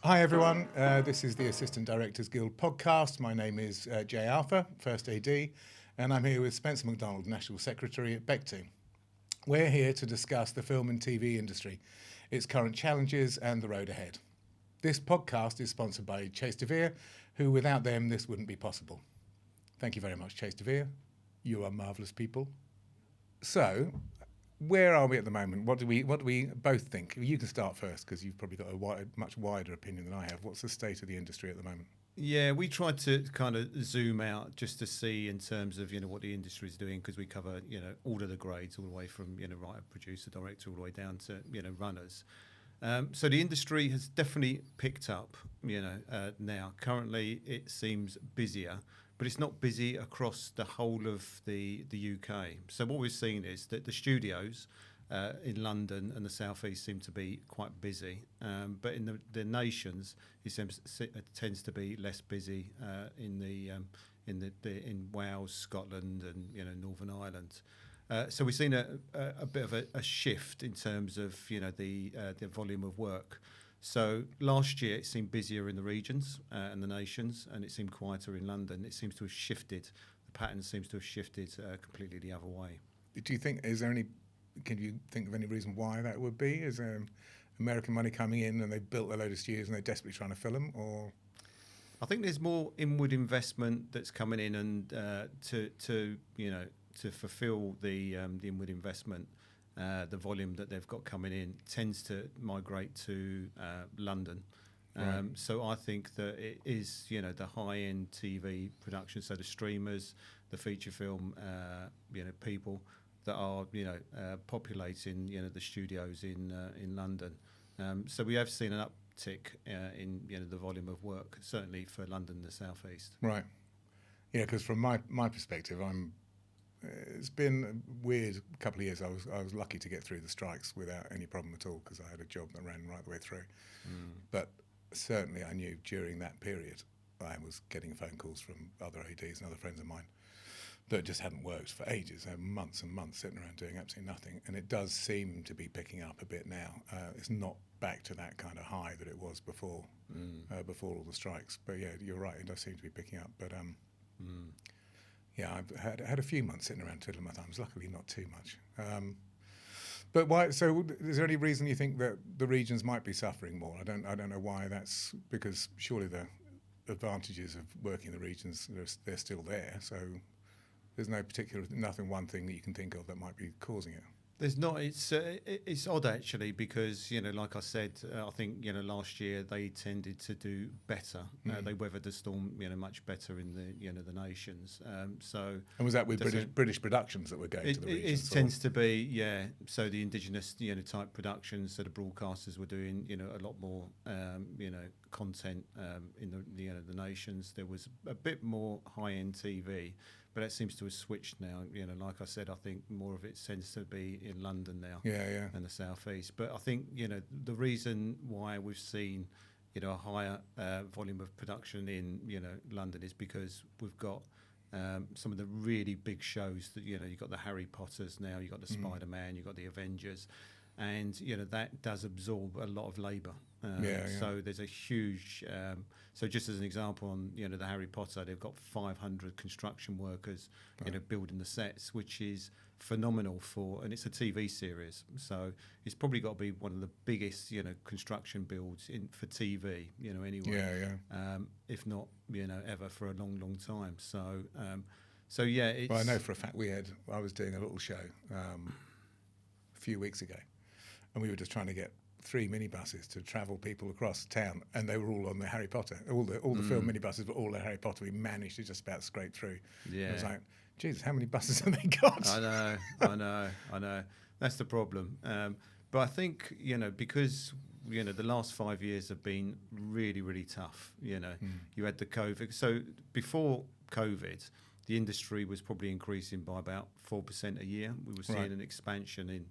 Hi everyone, this is the Assistant Directors Guild podcast. My name is Jay Alpha, First AD, and I'm here with Spencer Macdonald, National Secretary at Bectu. We're here to discuss the film and TV industry, its current challenges and the road ahead. This podcast is sponsored by Chase de Vere, who without them this wouldn't be possible. Thank you very much, Chase de Vere. You are marvellous people. So, where are we at the moment? What do we both think? You can start first because you've probably got a much wider opinion than I have. What's the state of the industry at the moment? Yeah, we tried to kind of zoom out just to see in terms of what the industry is doing, because we cover all of the grades, all the way from writer, producer, director, all the way down to runners. So the industry has definitely picked up. Now currently it seems busier, but it's not busy across the whole of the UK. So what we're seeing is that the studios in London and the South East seem to be quite busy, but in the nations it tends to be less busy in Wales, Scotland, and Northern Ireland. So we've seen a bit of a shift in terms of the volume of work. So last year it seemed busier in the regions and the nations, and it seemed quieter in London. It seems to have shifted. The pattern seems to have shifted completely the other way. Do you think, can you think of any reason why that would be? Is there American money coming in and they've built a load of studios and they're desperately trying to fill them, or? I think there's more inward investment that's coming in, and to fulfil the inward investment. The volume that they've got coming in tends to migrate to London. Right. So I think that it is, the high-end TV production, so the streamers, the feature film, people that are, populating, the studios in London. So we have seen an uptick in, the volume of work, certainly for London and the South East. Right. Yeah, because from my perspective, it's been a weird couple of years. I was lucky to get through the strikes without any problem at all, because I had a job that ran right the way through. But certainly I knew during that period I was getting phone calls from other ADs and other friends of mine that just hadn't worked for ages. They had months and months sitting around doing absolutely nothing. And it does seem to be picking up a bit now. It's not back to that kind of high that it was before all the strikes. But yeah, you're right, it does seem to be picking up. But yeah, I've had a few months sitting around twiddling my thumbs. Luckily, not too much. But why? So, is there any reason you think that the regions might be suffering more? I don't know why. That's because surely the advantages of working in the regions, they're still there. So there's one thing that you can think of that might be causing it. There's not. It's odd actually, because like I said, I think last year they tended to do better. They weathered the storm much better in the nations. And was that with British productions that were going to the regions? It tends to be, so the indigenous type productions. So the broadcasters were doing a lot more content in the nations. There was a bit more high end TV. But that seems to have switched now. Like I said, I think more of it tends to be in London now, and the South East. But I think the reason why we've seen a higher volume of production in London is because we've got some of the really big shows that you've got the Harry Potters now, you've got the Spider-Man, you've got the Avengers, and that does absorb a lot of labour. So there's a huge. So just as an example, on the Harry Potter, they've got 500 construction workers, building the sets, which is phenomenal and it's a TV series. So it's probably got to be one of the biggest construction builds for TV, anyway. If not ever, for a long time. So it's. Well, I know for a fact I was doing a little show a few weeks ago, and we were just trying to get 3 minibuses to travel people across town, and they were all on the Harry Potter. All the film minibuses were all the Harry Potter. We managed to just about scrape through. Yeah. I was like, Jesus, how many buses have they got? I know. That's the problem. But I think, because, the last 5 years have been really, really tough. You had the COVID. So before COVID, the industry was probably increasing by about 4% a year. We were seeing an expansion in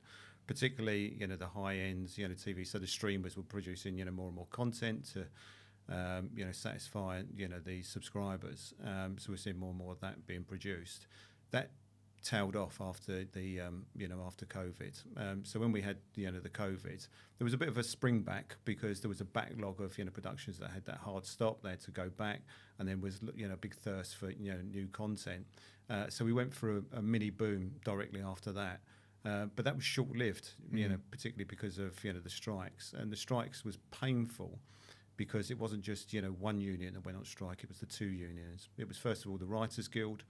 particularly, the high end, TV. So the streamers were producing, more and more content to, satisfy, the subscribers. So we're seeing more and more of that being produced. That tailed off after the after COVID. So when we had the COVID, there was a bit of a spring back because there was a backlog of productions that had that hard stop. They had to go back, and then was a big thirst for new content. So we went through a mini boom directly after that. But that was short-lived, particularly because of the strikes, and the strikes was painful because it wasn't just one union that went on strike; it was the two unions. It was first of all the Writers' Guild,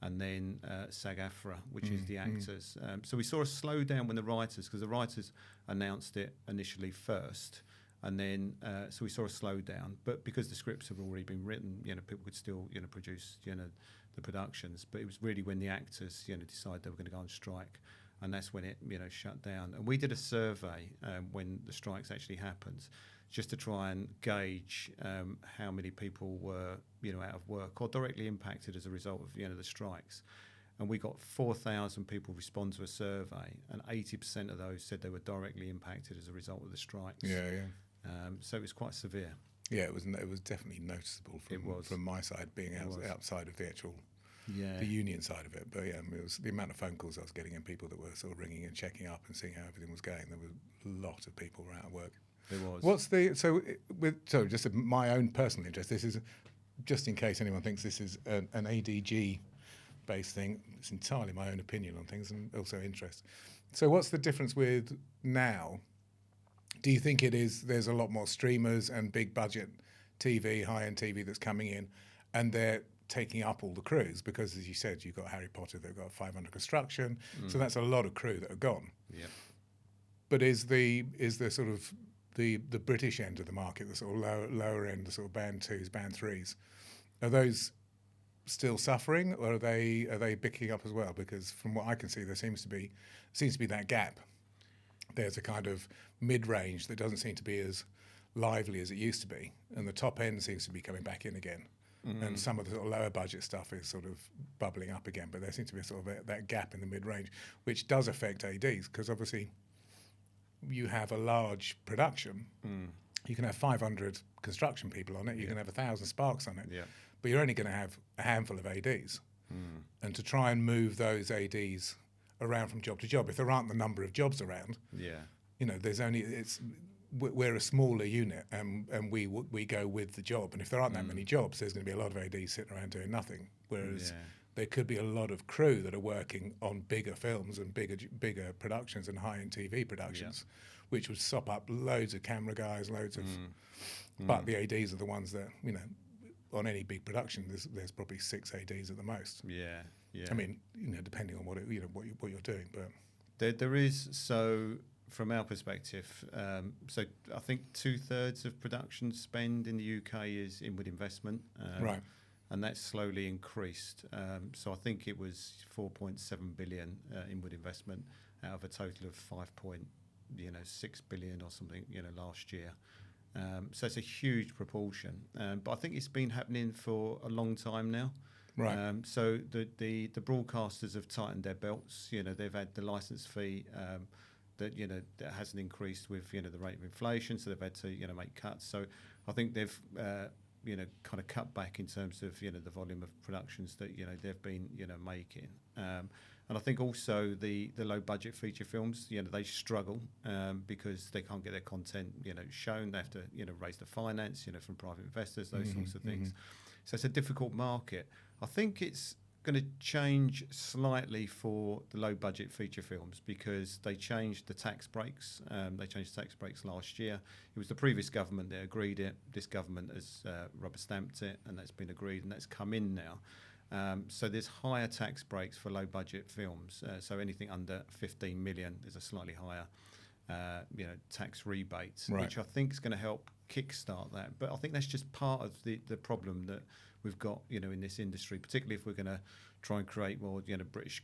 and then SAG-AFTRA, which is the actors. So we saw a slowdown when the writers, because the writers announced it initially first, and then so we saw a slowdown. But because the scripts have already been written, people could still produce the productions. But it was really when the actors decided they were going to go on strike. And that's when it shut down. And we did a survey when the strikes actually happened, just to try and gauge how many people were out of work or directly impacted as a result of the strikes. And we got 4,000 people respond to a survey, and 80% of those said they were directly impacted as a result of the strikes. So it was quite severe. Yeah, it was definitely noticeable from my side, being outside of the actual. Yeah. The union side of it, but it was the amount of phone calls I was getting and people that were sort of ringing and checking up and seeing how everything was going. There was a lot of people were out of work. There was. Just my own personal interest. This is just in case anyone thinks this is an ADG based thing. It's entirely my own opinion on things and also interest. So what's the difference with now? Do you think there's a lot more streamers and big budget TV, high end TV that's coming in, and they're taking up all the crews? Because as you said, you've got Harry Potter, they've got 500 construction, so that's a lot of crew that are gone. Yeah. But is the sort of the British end of the market, the sort of lower end, the sort of band 2s, band 3s, are those still suffering, or are they picking up as well? Because from what I can see, there seems to be that gap. There's a kind of mid-range that doesn't seem to be as lively as it used to be, and the top end seems to be coming back in again. And some of the sort of lower budget stuff is sort of bubbling up again, but there seems to be sort of that gap in the mid-range, which does affect ADs, because obviously you have a large production. You can have 500 construction people on it, you can have 1,000 sparks on it, but you're only going to have a handful of ADs. And to try and move those ADs around from job to job, if there aren't the number of jobs around, we're a smaller unit, and we go with the job. And if there aren't that many jobs, there's going to be a lot of ADs sitting around doing nothing. Whereas there could be a lot of crew that are working on bigger films and bigger productions and high-end TV productions, which would sop up loads of camera guys, loads of. But the ADs are the ones that on any big production, there's probably 6 ADs at the most. Yeah. I mean, depending on what you're doing, but there is so. From our perspective, so I think 2/3 of production spend in the UK is inward investment, right, and that's slowly increased. So I think it was 4.7 billion inward investment out of a total of 5.6 billion or something last year. So it's a huge proportion, but I think it's been happening for a long time now. Right. So the broadcasters have tightened their belts. They've had the licence fee. That hasn't increased with the rate of inflation, so they've had to make cuts. So I think they've kind of cut back in terms of the volume of productions that they've been making. And I think also the low budget feature films they struggle because they can't get their content shown. They have to raise the finance from private investors, those sorts of things. So it's a difficult market. I think it's going to change slightly for the low budget feature films because they changed the tax breaks. They changed the tax breaks last year. It was the previous government that agreed it. This government has rubber stamped it, and that's been agreed, and that's come in now. So there's higher tax breaks for low budget films. So anything under 15 million, there's a slightly higher tax rebate, right, which I think is going to help kickstart that. But I think that's just part of the problem that we've got, in this industry, particularly if we're going to try and create more, British,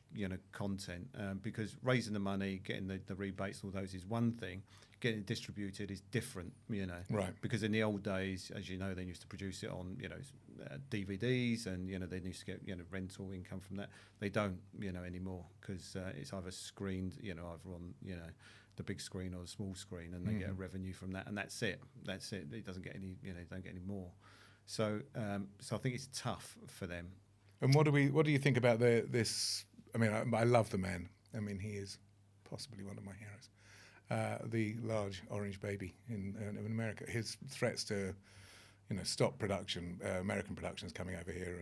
content, because raising the money, getting the rebates, all those is one thing. Getting it distributed is different, Right. Because in the old days, as you know, they used to produce it on, DVDs, and they used to get, rental income from that. They don't, anymore, because it's either screened, either on, the big screen or the small screen, and they get a revenue from that, and that's it. It doesn't get any, don't get any more. So I think it's tough for them. And what do you think about this I mean, I love the man. I mean, he is possibly one of my heroes. The large orange baby in America. His threats to, stop production, American productions coming over here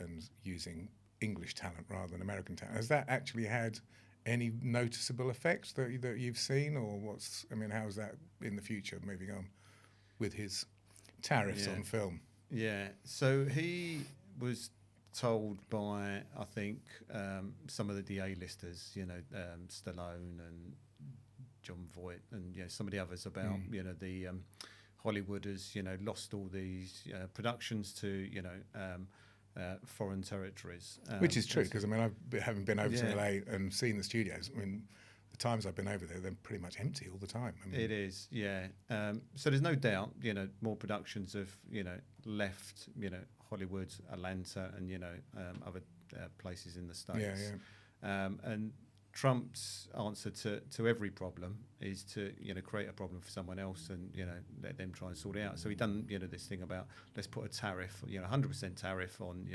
and using English talent rather than American talent. Has that actually had any noticeable effect that you've seen, or how's that in the future moving on with his tariffs on film? Yeah, so he was told by, I think, some of the A-listers, Stallone and John Voight and some of the others about, the Hollywood has, lost all these productions to, foreign territories. Which is true, because having been over to LA and seen the studios, the times I've been over there, they're pretty much empty all the time. It is, yeah. So there's no doubt, more productions have, left, Hollywood, Atlanta, and other places in the States. And Trump's answer to every problem is to create a problem for someone else and let them try and sort it out. So he done this thing about let's put a tariff, 100% tariff on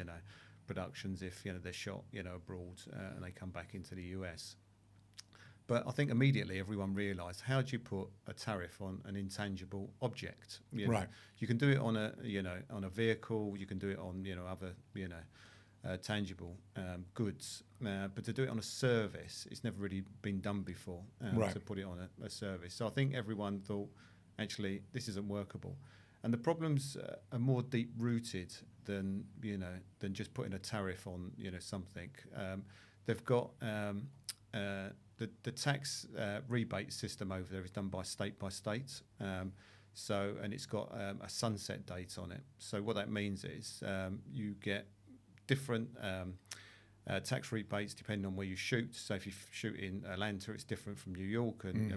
productions if they're shot abroad and they come back into the US. But I think immediately everyone realised, how do you put a tariff on an intangible object? Right. You can do it on a on a vehicle. You can do it on other tangible goods. But to do it on a service, it's never really been done before. Right. To put it on a service. So I think everyone thought, actually, this isn't workable. And the problems are more deep rooted than than just putting a tariff on something. They've got the tax rebate system over there is done by state. And it's got a sunset date on it. So what that means is you get different tax rebates depending on where you shoot. So if you shoot in Atlanta, it's different from New York, and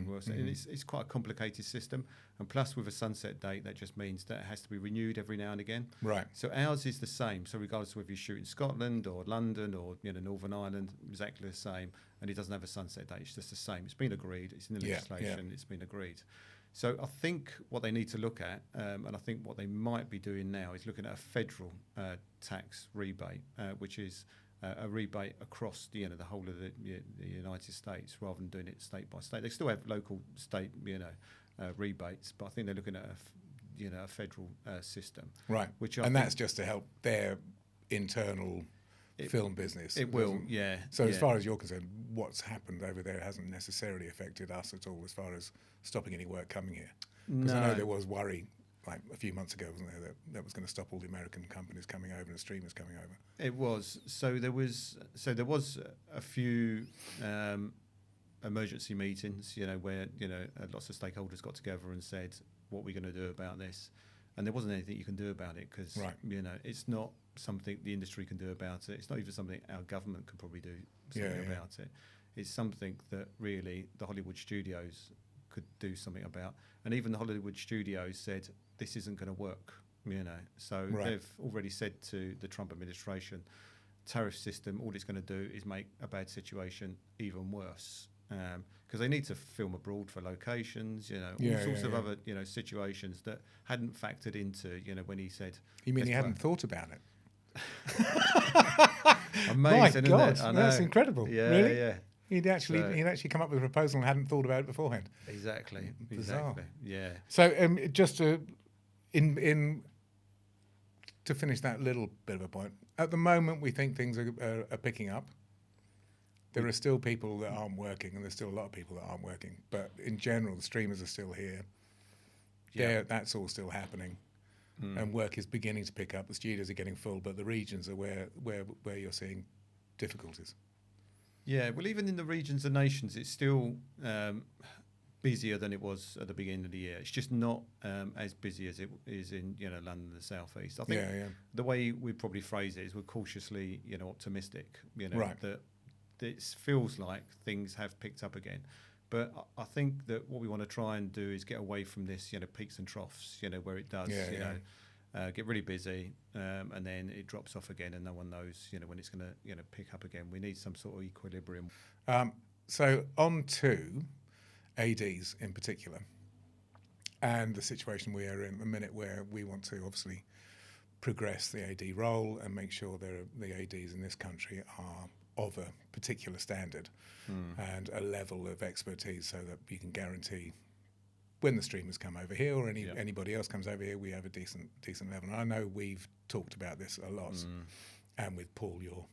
it's quite a complicated system. And plus, with a sunset date, that just means that it has to be renewed every now and again. Right. So ours is the same. So regardless of whether you shoot in Scotland or London or Northern Ireland, exactly the same. And it doesn't have a sunset date. It's just the same. It's been agreed. It's in the legislation. It's been agreed. So I think what they need to look at, and I think what they might be doing now, is looking at a federal tax rebate, which is a rebate across the whole of the United States, rather than doing it state by state. They still have local state rebates, but I think they're looking at a federal system. Right. That's just to help their internal film business. It will, yeah. So as far as you're concerned, what's happened over there hasn't necessarily affected us at all as far as stopping any work coming here? Because I know there was worry like a few months ago, wasn't there, that was going to stop all the American companies coming over and the streamers coming over. It was. So there was a few emergency meetings, where lots of stakeholders got together and said, what are we going to do about this? And there wasn't anything you can do about it, because it's not something the industry can do about it. It's not even something our government can probably do something about it. It's something that really the Hollywood studios could do something about. And even the Hollywood studios said, this isn't going to work, So they've already said to the Trump administration, tariff system, all it's going to do is make a bad situation even worse. Because they need to film abroad for locations, all sorts of other, situations that hadn't factored into, when he said. You mean he hadn't thought about it? Amazing, My God, isn't it? that's incredible. Yeah, really? yeah. He'd actually come up with a proposal and hadn't thought about it beforehand. Exactly. Bizarre. Exactly. Yeah. So just to finish that little bit of a point, at the moment we think things are picking up. There are still people that aren't working, and there's still a lot of people that aren't working. But in general, the streamers are still here. Yeah, that's all still happening, and work is beginning to pick up. The studios are getting full, but the regions are where you're seeing difficulties. Yeah, well, even in the regions and nations, it's still busier than it was at the beginning of the year. It's just not as busy as it is in London and the South East. I think the way we probably phrase it is we're cautiously optimistic. That it feels like things have picked up again. But I think that what we want to try and do is get away from this peaks and troughs where it does get really busy and then it drops off again, and no one knows when it's going to pick up again. We need some sort of equilibrium. So on to ADs in particular, and the situation we are in the minute, where we want to obviously progress the AD role and make sure the ADs in this country are of a particular standard and a level of expertise so that you can guarantee when the streamers come over here or anybody else comes over here, we have a decent level. And I know we've talked about this a lot, and with Paul, your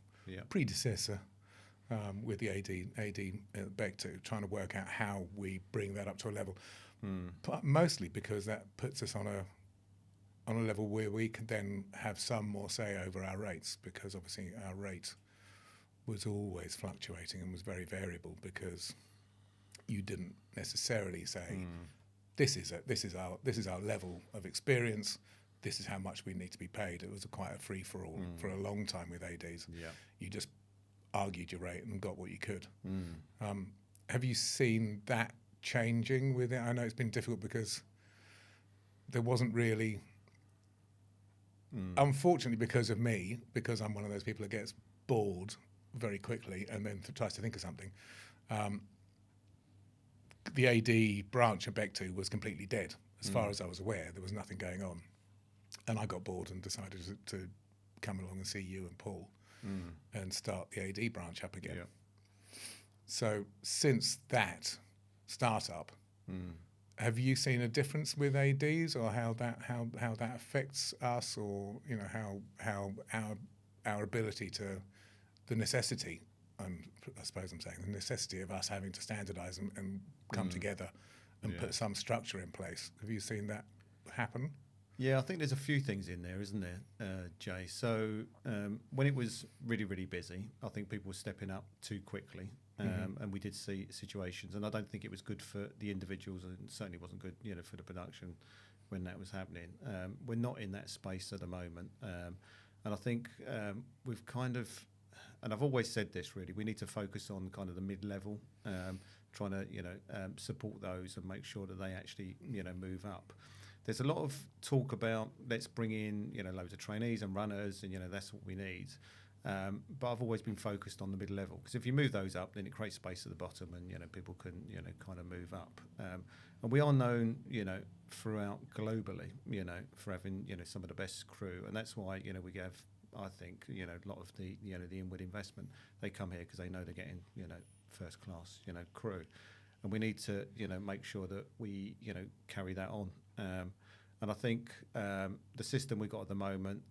predecessor, with the AD at Bectu, trying to work out how we bring that up to a level, but mostly because that puts us on a level where we can then have some more say over our rates, because obviously our rate was always fluctuating and was very variable, because you didn't necessarily say this is our level of experience, this is how much we need to be paid. It was quite a free for all for a long time with ADs. You just argued your rate and got what you could. Have you seen that changing with it? I know it's been difficult because there wasn't really, unfortunately, because of me, because I'm one of those people that gets bored very quickly and then tries to think of something. The AD branch of Bectu was completely dead. As far as I was aware, there was nothing going on. And I got bored and decided to come along and see you and Paul and start the AD branch up again. So since that startup, have you seen a difference with ADs, or how that affects us, or how our ability to, the necessity, I suppose I'm saying the necessity of us having to standardise and come together and put some structure in place. Have you seen that happen? Yeah, I think there's a few things in there, isn't there, Jay? So when it was really, really busy, I think people were stepping up too quickly, and we did see situations, and I don't think it was good for the individuals, and certainly wasn't good, for the production when that was happening. We're not in that space at the moment, and I think we've kind of, and I've always said this really, we need to focus on kind of the mid-level, trying to support those and make sure that they actually move up. There's a lot of talk about let's bring in loads of trainees and runners, and that's what we need. But I've always been focused on the mid level, because if you move those up, then it creates space at the bottom, and people can kind of move up. And we are known throughout globally for having some of the best crew, and that's why we have, I think, a lot of the the inward investment. They come here because they know they're getting first class crew, and we need to make sure that we carry that on. And I think the system we've got at the moment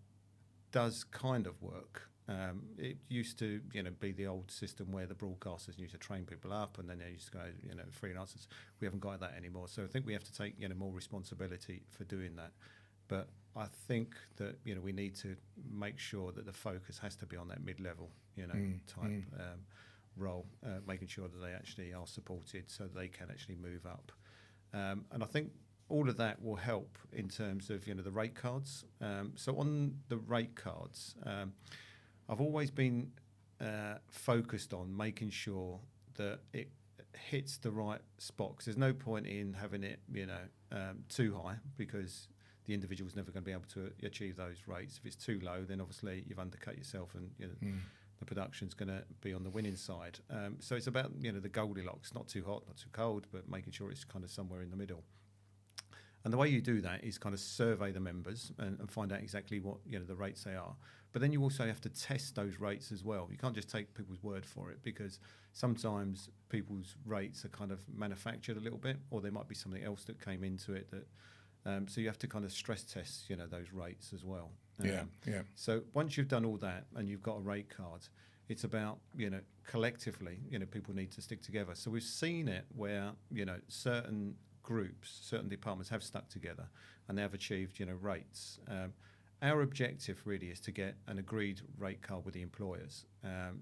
does kind of work. It used to be the old system where the broadcasters used to train people up, and then they used to go freelancers. We haven't got that anymore, so I think we have to take more responsibility for doing that. But I think that we need to make sure that the focus has to be on that mid-level type role, making sure that they actually are supported so they can actually move up. And I think all of that will help in terms of the rate cards. So on the rate cards, I've always been focused on making sure that it hits the right spot, because there's no point in having it too high, because the individual's never going to be able to achieve those rates. If it's too low, then obviously you've undercut yourself, and the production's going to be on the winning side. So it's about the Goldilocks, not too hot, not too cold, but making sure it's kind of somewhere in the middle. And the way you do that is kind of survey the members and find out exactly what the rates they are. But then you also have to test those rates as well. You can't just take people's word for it, because sometimes people's rates are kind of manufactured a little bit, or there might be something else that came into it that. So you have to kind of stress test those rates as well. So once you've done all that and you've got a rate card, it's about collectively people need to stick together. So we've seen it where certain groups, certain departments have stuck together and they have achieved rates. Our objective really is to get an agreed rate card with the employers,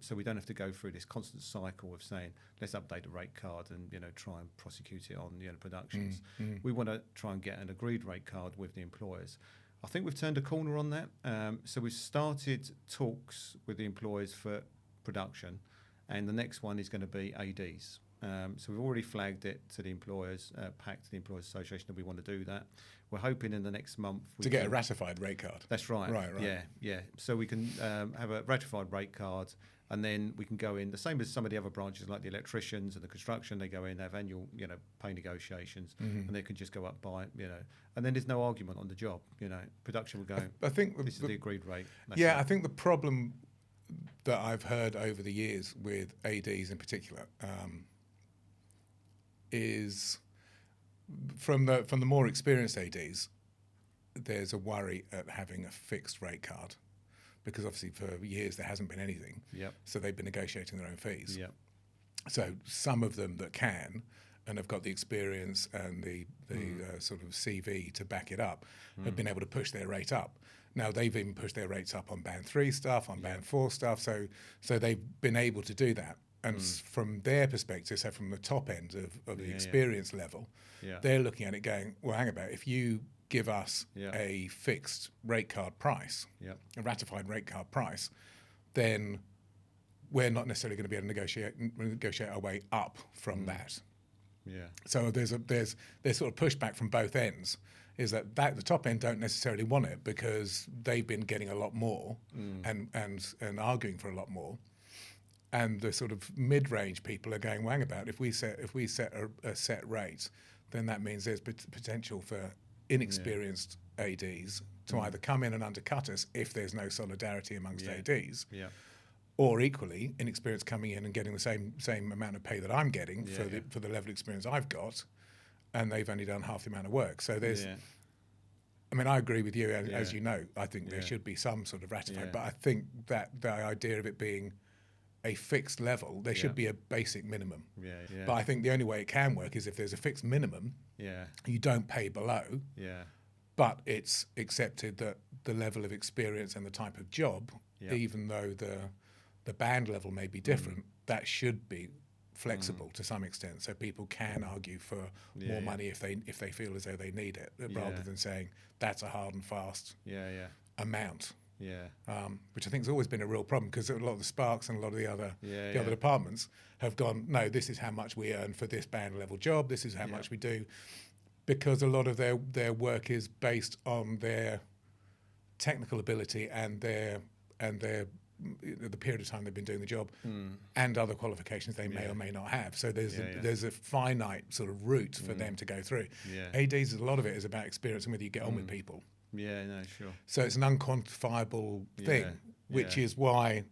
so we don't have to go through this constant cycle of saying let's update the rate card and try and prosecute it on productions. We want to try and get an agreed rate card with the employers. I think we've turned a corner on that. So we've started talks with the employers for production, and the next one is going to be ADs. So we've already flagged it to the employers, PAC, to the Employers Association, that we want to do that. We're hoping in the next month to get a ratified rate card. That's right. Right. Yeah. So we can have a ratified rate card, and then we can go in the same as some of the other branches, like the electricians and the construction. They go in, they have annual pay negotiations, and they can just go up by and then there's no argument on the job. Production will go. I think this is the agreed rate. I think the problem that I've heard over the years with ADs in particular is from the more experienced ADs, there's a worry at having a fixed rate card, because obviously for years there hasn't been anything. Yep. So they've been negotiating their own fees. Yep. So some of them that can and have got the experience and the sort of CV to back it up have been able to push their rate up. Now they've even pushed their rates up on band 3 stuff, on band 4 stuff. So they've been able to do that. And from their perspective, so from the top end of the experience level, they're looking at it going, well, hang about, if you give us a fixed rate card price, a ratified rate card price, then we're not necessarily going to be able to negotiate our way up from that. Yeah. So there's sort of pushback from both ends. Is that the top end don't necessarily want it because they've been getting a lot more and arguing for a lot more, and the sort of mid-range people are going, well, hang about, if we set a set rate, then that means there's potential for inexperienced ADs to either come in and undercut us if there's no solidarity amongst ADs, or equally inexperienced coming in and getting the same amount of pay that I'm getting for the level of experience I've got, and they've only done half the amount of work. So there's, I mean, I agree with you, as you know, I think there should be some sort of ratified, but I think that the idea of it being a fixed level, there should be a basic minimum. But I think the only way it can work is if there's a fixed minimum, you don't pay below, but it's accepted that the level of experience and the type of job, even though the band level may be different, that should be flexible to some extent, so people can argue for more money if they feel as though they need it, rather than saying that's a hard and fast amount. Which I think has always been a real problem, because a lot of the Sparks and a lot of the other departments have gone, no, this is how much we earn for this band level job, this is how much we do, because a lot of their work is based on their technical ability and their the period of time they've been doing the job, and other qualifications they may or may not have. So there's a finite sort of route for them to go through. ADs, a lot of it is about experience and whether you get on with people. Sure. So it's an unquantifiable thing, which is why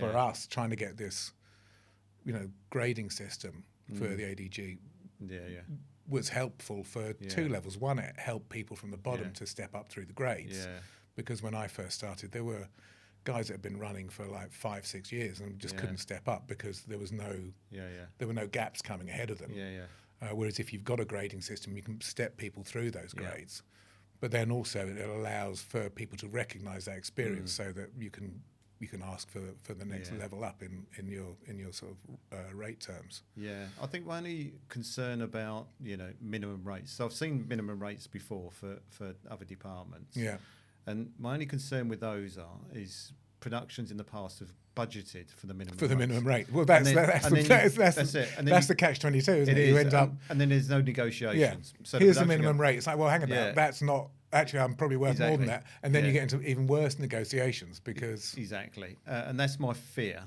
for us trying to get this, grading system for the ADG was helpful for two levels. One, it helped people from the bottom to step up through the grades, because when I first started, there were guys that had been running for like 5-6 years and just couldn't step up because there was there were no gaps coming ahead of them. Whereas if you've got a grading system, you can step people through those grades. But then also it allows for people to recognise that experience, so that you can ask for the next level up in your sort of rate terms. I think my only concern about minimum rates. So I've seen minimum rates before for other departments. And my only concern with those is productions in the past have budgeted for the minimum rate. Well, that's it. And that's the catch-22, isn't it? You end up, and then there's no negotiations. So here's the minimum rate. It's like, well, hang about, that's not. Actually, I'm probably worth more than that. And then you get into even worse negotiations because... Exactly. And that's my fear,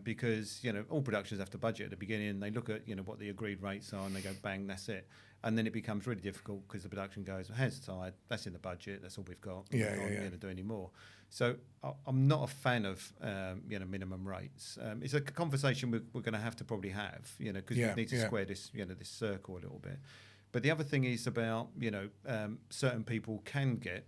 because, all productions have to budget at the beginning, and they look at, what the agreed rates are, and they go, bang, that's it. And then it becomes really difficult because the production goes, hands tied, that's in the budget, that's all we've got. We can't do any more. So I'm not a fan of, minimum rates. It's a conversation we're going to have to probably have, because we need to square this, this circle a little bit. But the other thing is about, certain people can get,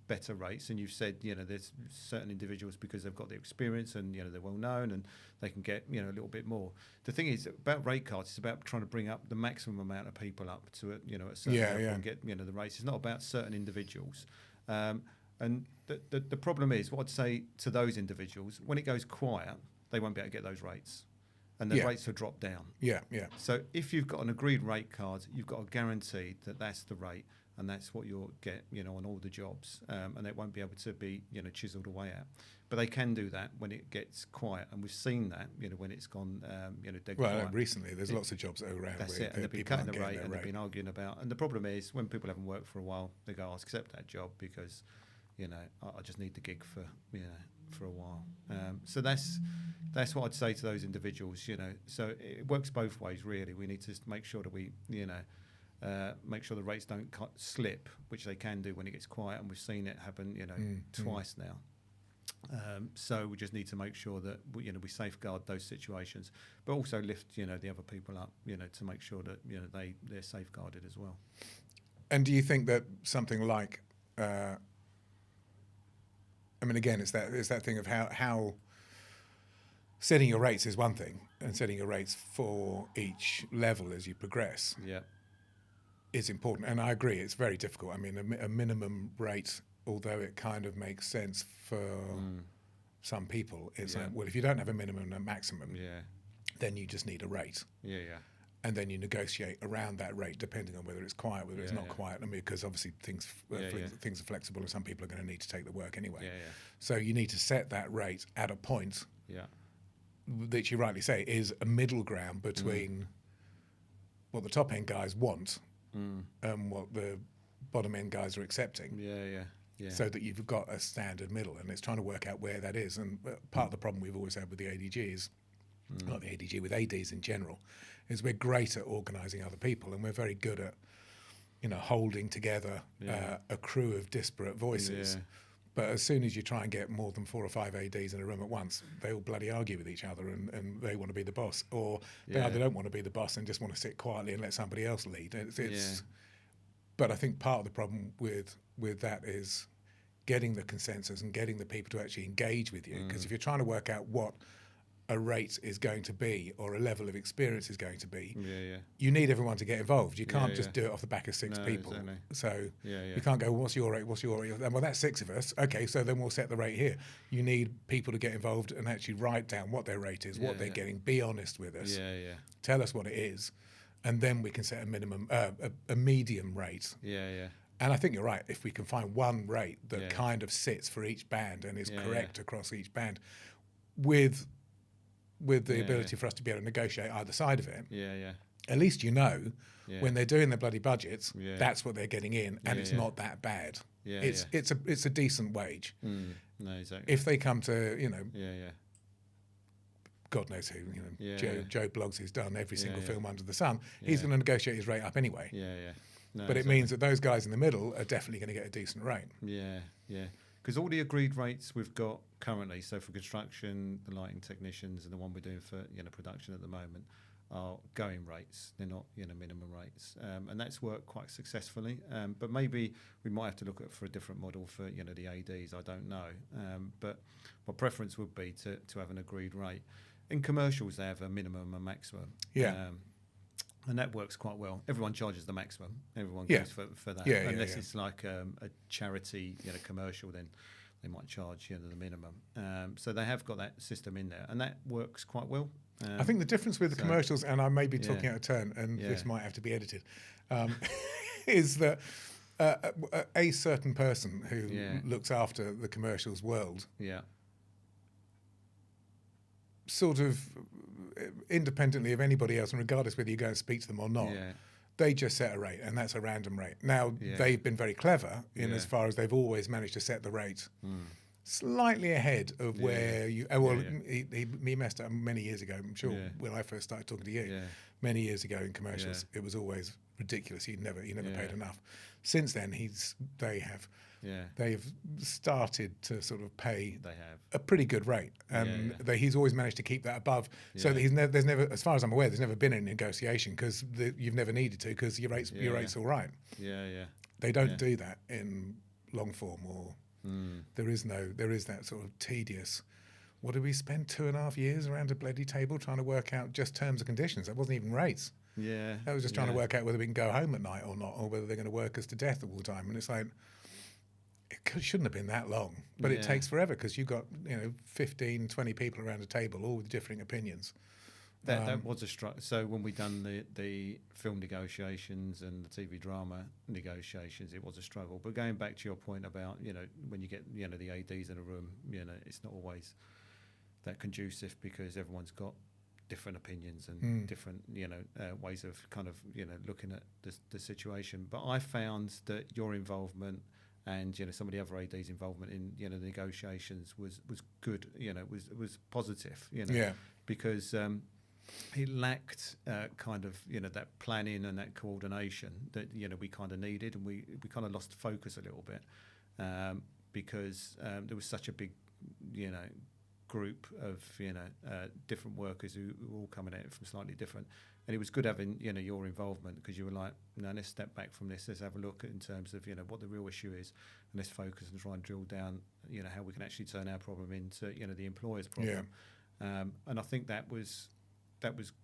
better rates. And you've said, there's certain individuals because they've got the experience and, they're well known and they can get, a little bit more. The thing is about rate cards, it's about trying to bring up the maximum amount of people up to, a certain level and get, the rates. It's not about certain individuals. And the problem is, what I'd say to those individuals, when it goes quiet, they won't be able to get those rates. And the rates will drop down. So if you've got an agreed rate card, you've got a guarantee that that's the rate and that's what you'll get, on all the jobs. And it won't be able to be, chiselled away at. But they can do that when it gets quiet. And we've seen that, when it's gone, dead quiet. Recently, there's lots of jobs that are around. That's it. And they've been cutting the rate and they've been arguing about. And the problem is, when people haven't worked for a while, they go, I'll accept that job because, I just need the gig for, for a while. So that's what I'd say to those individuals, So it works both ways, really. We need to make sure that we, make sure the rates don't slip, which they can do when it gets quiet, and we've seen it happen, twice now. So we just need to make sure that we safeguard those situations, but also lift the other people up to make sure that they're safeguarded as well. And do you think that something like, again, it's that thing of how setting your rates is one thing, and setting your rates for each level as you progress is important. And I agree, it's very difficult. A minimum rate, although it kind of makes sense for some people, it's like, well, if you don't have a minimum and a maximum, then you just need a rate. And then you negotiate around that rate depending on whether it's quiet, whether it's not quiet. Because obviously things are flexible, and some people are going to need to take the work anyway. So you need to set that rate at a point that you rightly say is a middle ground between what the top end guys want and what the bottom end guys are accepting. So that you've got a standard middle, and it's trying to work out where that is. And part of the problem we've always had with the ADG is, not the ADG, with ADs in general, is we're great at organising other people, and we're very good at, holding together a crew of disparate voices. But as soon as you try and get more than 4 or 5 ADs in a room at once, they all bloody argue with each other, and they want to be the boss, or they either don't want to be the boss and just want to sit quietly and let somebody else lead. But I think part of the problem with that is getting the consensus and getting the people to actually engage with you. Because if you're trying to work out what a rate is going to be or a level of experience is going to be, you need everyone to get involved. You can't just do it off the back of 6 people. Exactly. So you can't go, well, what's your rate? What's your rate? Well, that's 6 of us. Okay, so then we'll set the rate here. You need people to get involved and actually write down what their rate is, what they're getting. Be honest with us. Tell us what it is, and then we can set a minimum, a medium rate. And I think you're right. If we can find one rate that kind of sits for each band and is correct across each band, with the ability for us to be able to negotiate either side of it, at least when they're doing their bloody budgets, that's what they're getting in, and it's not that bad. It's a decent wage. No, exactly. If they come to God knows who, Joe Bloggs, who's done every single film under the sun, he's going to negotiate his rate up anyway. No, but it means that those guys in the middle are definitely going to get a decent rate. Because all the agreed rates we've got currently, so for construction, the lighting technicians, and the one we're doing for production at the moment, are going rates. They're not minimum rates, and that's worked quite successfully. But maybe we might have to look at for a different model for the ADs. I don't know, but my preference would be to have an agreed rate. In commercials, they have a minimum and maximum. And that works quite well. Everyone charges the maximum. Everyone goes for that. Unless it's like a charity commercial, then they might charge the minimum. So they have got that system in there, and that works quite well. I think the difference with the commercials, and I may be talking out of turn, and this might have to be edited, is that a certain person who looks after the commercials world sort of independently of anybody else, and regardless whether you go and speak to them or not, they just set a rate, and that's a random rate. Now, they've been very clever in as far as they've always managed to set the rate slightly ahead of where you... he messed up many years ago. I'm sure when I first started talking to you, many years ago in commercials, it was always ridiculous. He never paid enough. Since then, they've started to sort of pay a pretty good rate, and he's always managed to keep that above, so that there's never, as far as I'm aware, there's never been a negotiation because you've never needed to, because your rate's all right. They don't do that in long form, or there is that sort of tedious. What did we spend 2.5 years around a bloody table trying to work out just terms and conditions? That wasn't even rates. That was just trying to work out whether we can go home at night or not, or whether they're going to work us to death all the time. And it's like, it shouldn't have been that long, but it takes forever because you've got 15, 20 people around a table, all with differing opinions. That was a struggle. So when we done the film negotiations and the TV drama negotiations, it was a struggle. But going back to your point about when you get the ADs in a room, it's not always that conducive, because everyone's got different opinions and different ways of kind of looking at the situation. But I found that your involvement and some of the other AD's involvement in the negotiations was good. Was positive. Because it lacked kind of that planning and that coordination that we kind of needed, and we kind of lost focus a little bit because there was such a big group of different workers who were all coming at it from slightly different. And it was good having your involvement, because you were like, no, let's step back from this. Let's have a look in terms of what the real issue is, and let's focus and try and drill down how we can actually turn our problem into the employer's problem. And I think that was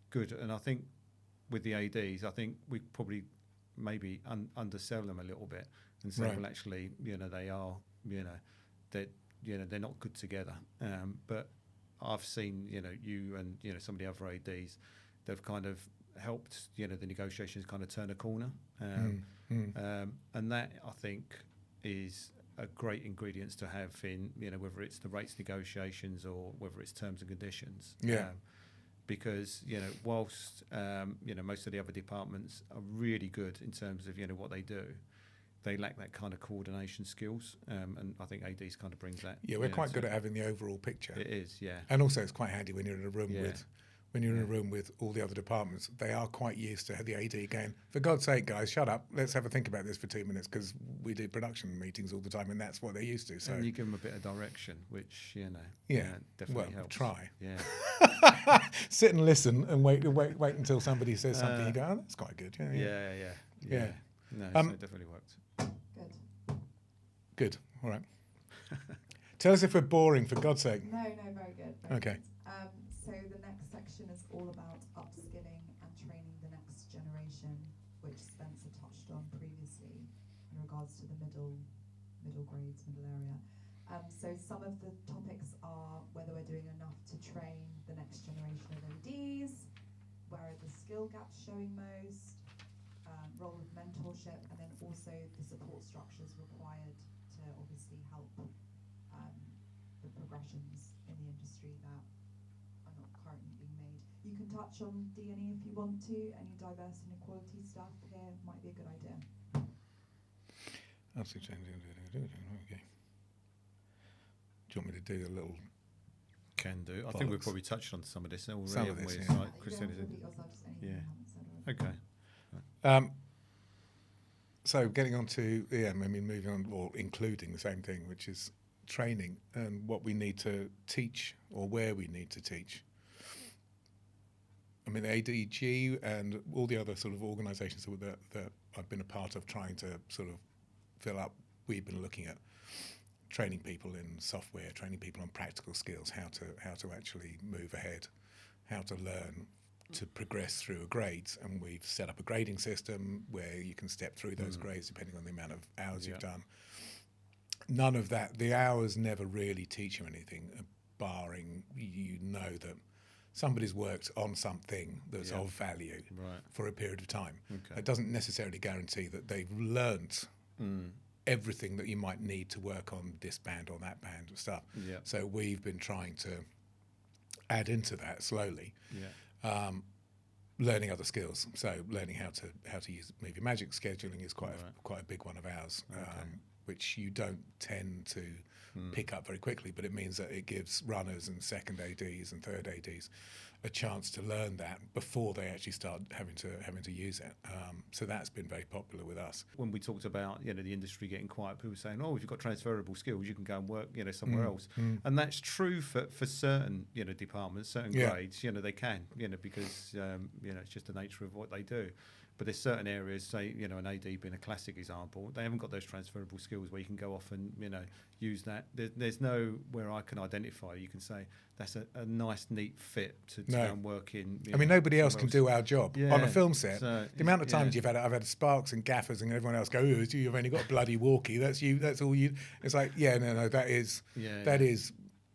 good. And I think with the ADs, I think we probably maybe undersell them a little bit and say, well, actually, they are, they're not good together. But I've seen, you and some of the other ADs, they've kind of helped, the negotiations kind of turn a corner. And that, I think, is a great ingredient to have in, whether it's the rates negotiations or whether it's terms and conditions. Because whilst most of the other departments are really good in terms of what they do, they lack that kind of coordination skills, and I think ADs kind of brings that. Yeah, we're quite good at having the overall picture. It is, yeah. And also, it's quite handy when you're in a room with all the other departments. They are quite used to the AD going, for God's sake, guys, shut up. Let's have a think about this for 2 minutes, because we do production meetings all the time, and that's what they're used to. So and you give them a bit of direction, which definitely helps. Try. Yeah. Sit and listen and wait until somebody says something. You go, oh, that's quite good. Yeah. No, so it definitely worked. Good. All right. Tell us if we're boring, for God's sake. No, very good. Okay. So the next section is all about upskilling and training the next generation, which Spencer touched on previously in regards to the middle grades, middle area. So some of the topics are whether we're doing enough to train the next generation of ADs, where are the skill gaps showing most, role of mentorship, and then also the support structures required to obviously help the progressions in the industry that are not currently being made. You can touch on D&E if you want to. Any diversity and equality stuff here might be a good idea. Absolutely. Okay. Do you want me to do a little? Can do. I think we've probably touched on some of this already. Some of this, yeah. yeah. Like Christina said. Okay. So getting on to, moving on, or including the same thing, which is training and what we need to teach or where we need to teach. I mean, ADG and all the other sort of organisations that I've been a part of trying to sort of fill up, we've been looking at training people in software, training people on practical skills, how to actually move ahead, how to learn to progress through grades. And we've set up a grading system where you can step through those grades depending on the amount of hours you've done. None of that, the hours never really teach you anything, barring that somebody's worked on something that's of value for a period of time. Okay. It doesn't necessarily guarantee that they've learnt everything that you might need to work on this band or that band and stuff. Yeah. So we've been trying to add into that slowly. Yeah. Learning other skills. So learning how to use movie magic. Scheduling is quite a big one of ours, which you don't tend to pick up very quickly, but it means that it gives runners and second ADs and third ADs a chance to learn that before they actually start having to use it. So that's been very popular with us. When we talked about the industry getting quiet, people were saying, "Oh, if you've got transferable skills, you can go and work somewhere else," and that's true for certain departments, certain grades. They can because it's just the nature of what they do. But there's certain areas, say, an AD being a classic example, they haven't got those transferable skills where you can go off and, use that. There's no where I can identify. You can say that's a nice, neat fit to go and work in. I mean, nobody else can do our job on a film set. So, the amount of times I've had Sparks and gaffers and everyone else go, "Oh, you've only got a bloody walkie. That's you. That's all you." It's like, no, that is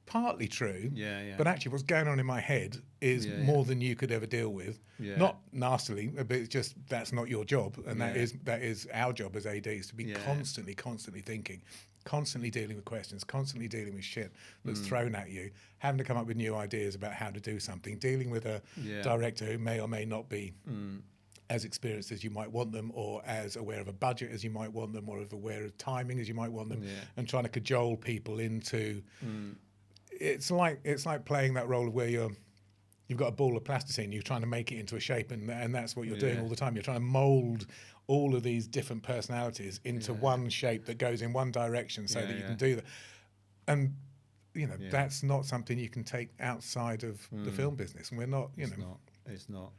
partly true, but actually what's going on in my head is more than you could ever deal with. Not nastily, but it's just that's not your job, and that is our job as ADs to be constantly thinking, constantly dealing with questions, constantly dealing with shit that's thrown at you, having to come up with new ideas about how to do something, dealing with a director who may or may not be as experienced as you might want them, or as aware of a budget as you might want them, or as aware of timing as you might want them, and trying to cajole people into It's like playing that role where you've got a ball of plasticine, you're trying to make it into a shape, and that's what you're doing all the time. You're trying to mould all of these different personalities into one shape that goes in one direction so that you can do that. And that's not something you can take outside of the film business, and we're not, It's not.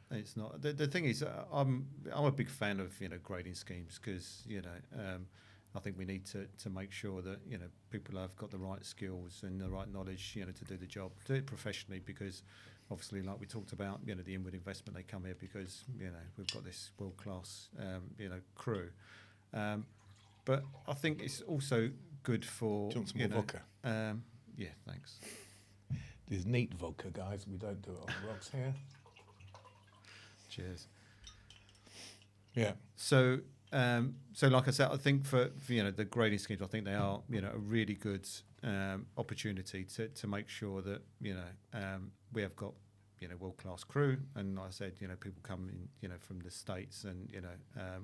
The thing is, I'm a big fan of grading schemes because I think we need to make sure that people have got the right skills and the right knowledge to do the job, do it professionally, because obviously, like we talked about, the inward investment, they come here because we've got this world class crew, but I think it's also good for Do you want some more vodka? Yeah, thanks. There's neat vodka, guys. We don't do it on the rocks here. Cheers. Yeah. So like I said, I think for the grading schemes, I think they are a really good opportunity to make sure that we have got world class crew, and like I said, people come in from the States, and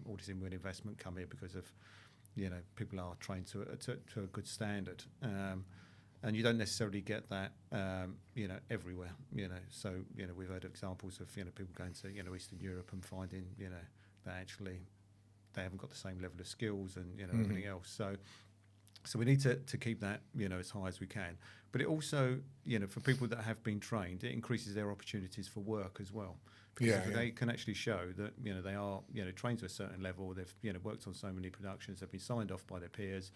all this inward investment come here because of people are trained to a good standard. And you don't necessarily get that, everywhere. So we've heard examples of people going to Eastern Europe and finding that actually they haven't got the same level of skills and everything else. So we need to keep that as high as we can. But it also for people that have been trained, it increases their opportunities for work as well. Because if they can actually show that they are trained to a certain level, they've worked on so many productions, they've been signed off by their peers.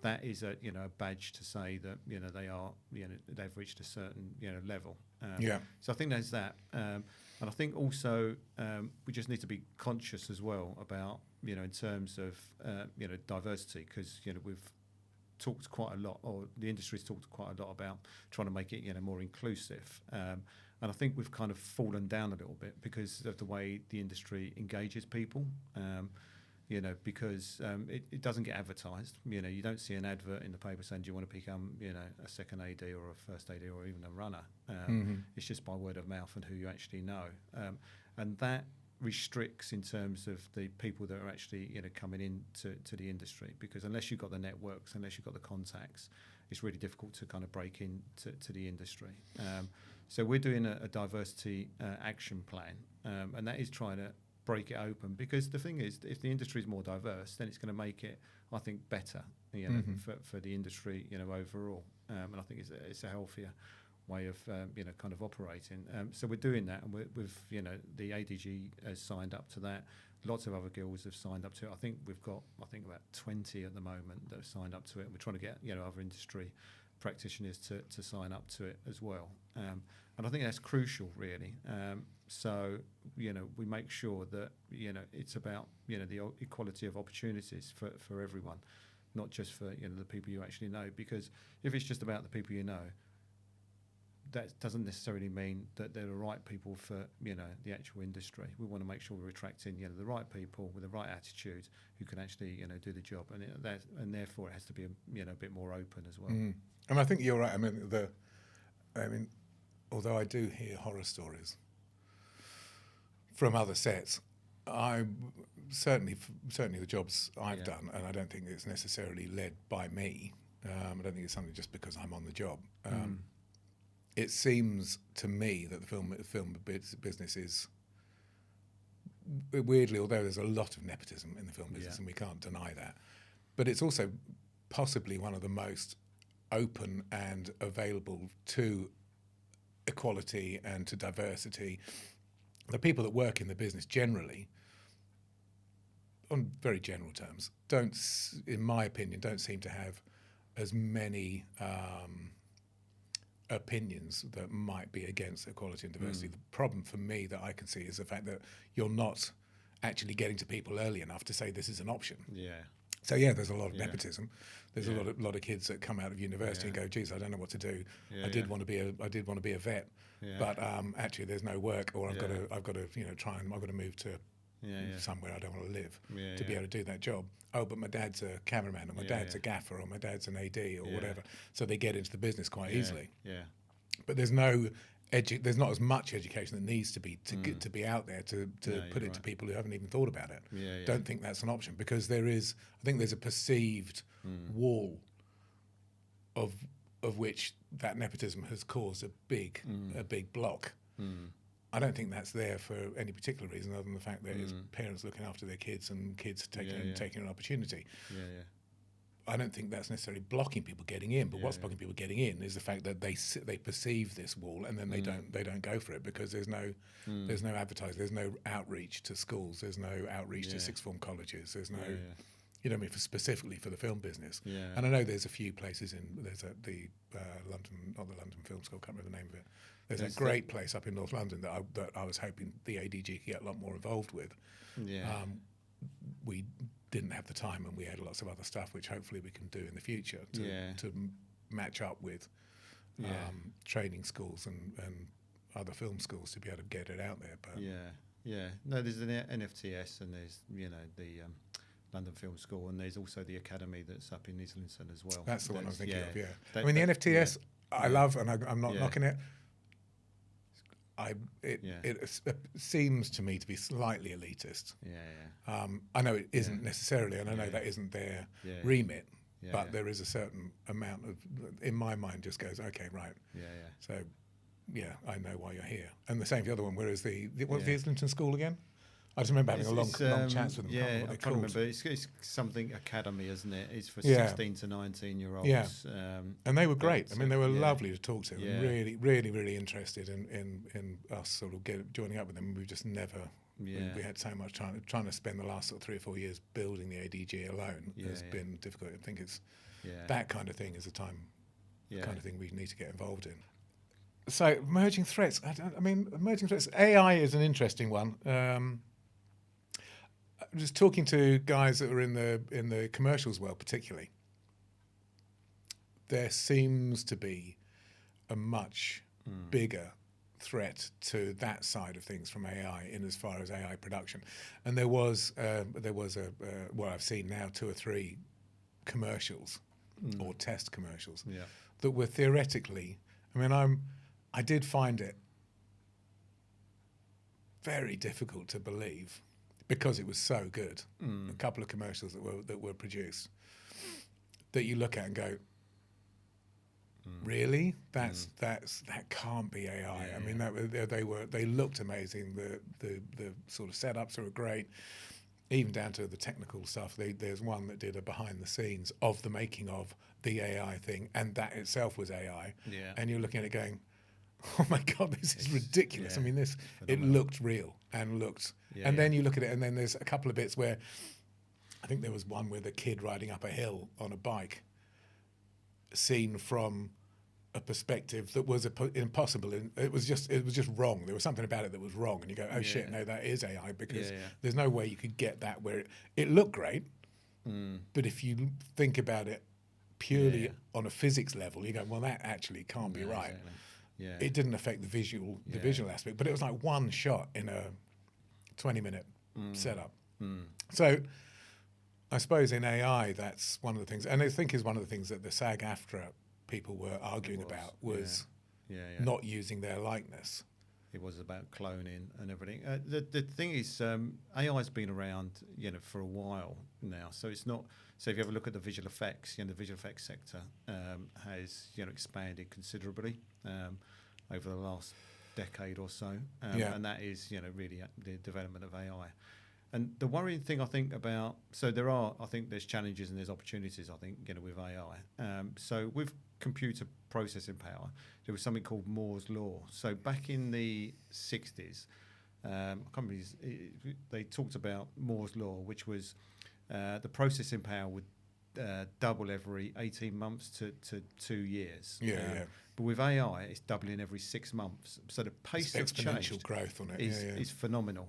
That is a a badge to say that they are they've reached a certain level. So I think there's that, and I think also we just need to be conscious as well about in terms of diversity, because we've talked quite a lot, or the industry's talked quite a lot about trying to make it more inclusive. And I think we've kind of fallen down a little bit because of the way the industry engages people. Because it doesn't get advertised. You don't see an advert in the paper saying, do you want to become, a second AD or a first AD or even a runner? It's just by word of mouth and who you actually know. And that restricts in terms of the people that are actually, coming into the industry, because unless you've got the networks, unless you've got the contacts, it's really difficult to kind of break into the industry. So we're doing a diversity action plan, and that is trying to break it open, because the thing is, if the industry is more diverse, then it's going to make it, I think, better for the industry overall, and I think it's a healthier way of kind of operating. So we're doing that, and we've the ADG has signed up to that. Lots of other guilds have signed up to it. I think we've got about 20 at the moment that have signed up to it. We're trying to get other industry practitioners to sign up to it as well, and I think that's crucial, really. So we make sure that it's about the equality of opportunities for everyone, not just for the people you actually know. Because if it's just about the people you know, that doesn't necessarily mean that they're the right people for the actual industry. We want to make sure we're attracting the right people with the right attitude who can actually do the job, and therefore it has to be a bit more open as well. And I think you're right. I mean, although I do hear horror stories from other sets, I certainly the jobs I've done, and I don't think it's necessarily led by me. I don't think it's something just because I'm on the job. It seems to me that the film business is, weirdly, although there's a lot of nepotism in the film business, and we can't deny that, but it's also possibly one of the most open and available to equality and to diversity. The people that work in the business generally, on very general terms, in my opinion, don't seem to have as many opinions that might be against equality and diversity. The problem for me that I can see is the fact that you're not actually getting to people early enough to say this is an option. So there's a lot of nepotism. There's a lot of kids that come out of university and go, geez, I don't know what to do. I did want to be a vet, but actually there's no work, or I've got to I've got to move to somewhere I don't want to live to be able to do that job. Oh, but my dad's a cameraman, or my dad's a gaffer, or my dad's an AD, or whatever. So they get into the business quite easily. But there's not as much education that needs to be to be out there to put it to people who haven't even thought about it. Don't think that's an option, because I think there's a perceived wall of which that nepotism has caused a big block. I don't think that's there for any particular reason other than the fact that it's parents looking after their kids and kids taking an opportunity. I don't think that's necessarily blocking people getting in, but what's blocking people getting in is the fact that they perceive this wall and then they don't go for it because there's no advertising, there's no outreach to schools, there's no outreach to sixth form colleges, there's no you know what I mean, specifically for the film business. And I know there's a few places there's the London, not the London Film School, I can't remember the name of it. There's a great place up in North London that I was hoping the ADG could get a lot more involved with. We didn't have the time, and we had lots of other stuff which hopefully we can do in the future to match up with training schools and other film schools to be able to get it out there. But no, there's an NFTS, and there's the London Film School, and there's also the academy that's up in Islington as well. That's the one I was thinking of. I mean, the NFTS I love, and I'm not knocking it. It seems to me to be slightly elitist. I know it isn't necessarily, and I know that isn't their remit, but there is a certain amount of, in my mind, just goes, okay, right. So, I know why you're here. And the same for the other one, whereas what's the Islington School again? I just remember having a long chats with them. I can't remember. It's something academy, isn't it? It's for 16 to 19-year-olds. And they were great. I mean, they were lovely to talk to. And really, really, really interested in us sort of joining up with them. We've just never. We had so much time trying to spend the last sort of 3 or 4 years building the ADG alone has been difficult. I think it's that kind of thing is the kind of thing we need to get involved in. So emerging threats. Emerging threats. AI is an interesting one. Just talking to guys that are in the commercials world, particularly, there seems to be a much bigger threat to that side of things from AI in as far as AI production. And there was I've seen now 2 or 3 commercials or test commercials that were theoretically. I did find it very difficult to believe. Because it was so good, a couple of commercials that were produced that you look at and go, really? That can't be AI. They looked amazing. The sort of setups were great, even down to the technical stuff. There's one that did a behind the scenes of the making of the AI thing, and that itself was AI. And you're looking at it going, oh my God, this is ridiculous. It looked real and looked. And then you look at it, and then there's a couple of bits where I think there was one with a kid riding up a hill on a bike, seen from a perspective that was impossible. And it was just wrong. There was something about it that was wrong, and you go, oh shit, no, that is AI, because there's no way you could get that where it looked great, but if you think about it purely on a physics level, you go, well, that actually can't be right. Exactly. It didn't affect the visual aspect, but it was like one shot in a 20-minute setup. So I suppose in AI, that's one of the things, and I think is one of the things that the SAG-AFTRA people were arguing about was not using their likeness. It was about cloning and everything. The thing is, AI's been around, for a while now. So it's not. So if you have a look at the visual effects, the visual effects sector has expanded considerably over the last decade or so, and that is really the development of AI. And the worrying thing I think about, I think there's challenges and there's opportunities, I think, with AI. So with computer processing power, there was something called Moore's Law. So back in the 60s, companies, they talked about Moore's Law, which was the processing power would double every 18 months to 2 years. But with AI, it's doubling every 6 months. So the pace of exponential growth on it is phenomenal.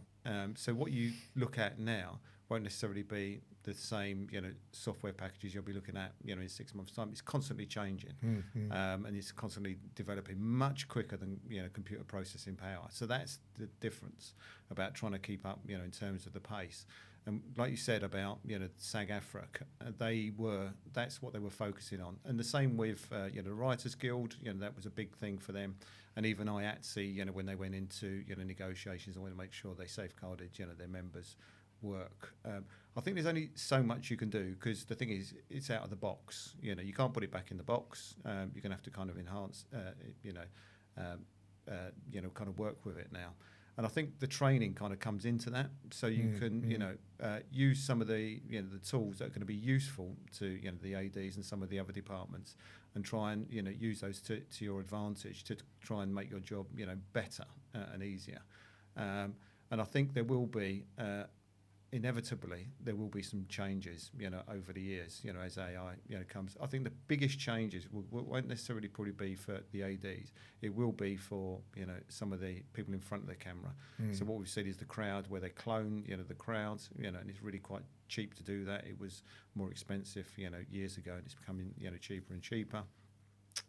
So what you look at now won't necessarily be the same, software packages you'll be looking at, in 6 months' time. It's constantly changing, and it's constantly developing much quicker than computer processing power. So that's the difference about trying to keep up, in terms of the pace. And like you said about SAG-AFTRA, that's what they were focusing on. And the same with the Writers Guild, that was a big thing for them. And even IATSE, when they went into negotiations, they wanted to make sure they safeguarded their members' work. I think there's only so much you can do, because the thing is, it's out of the box. You can't put it back in the box. You're going to have to kind of enhance, kind of work with it now. And I think the training kind of comes into that, so you can use some of the the tools that are going to be useful to the ADs and some of the other departments, and try and use those to your advantage to try and make your job better and easier. And I think there will be inevitably there will be some changes over the years as AI comes. I think the biggest changes won't necessarily probably be for the ADs. It will be for some of the people in front of the camera. So what we've seen is the crowd, where they clone the crowds, and it's really quite cheap to do that. It was more expensive years ago, and it's becoming cheaper and cheaper.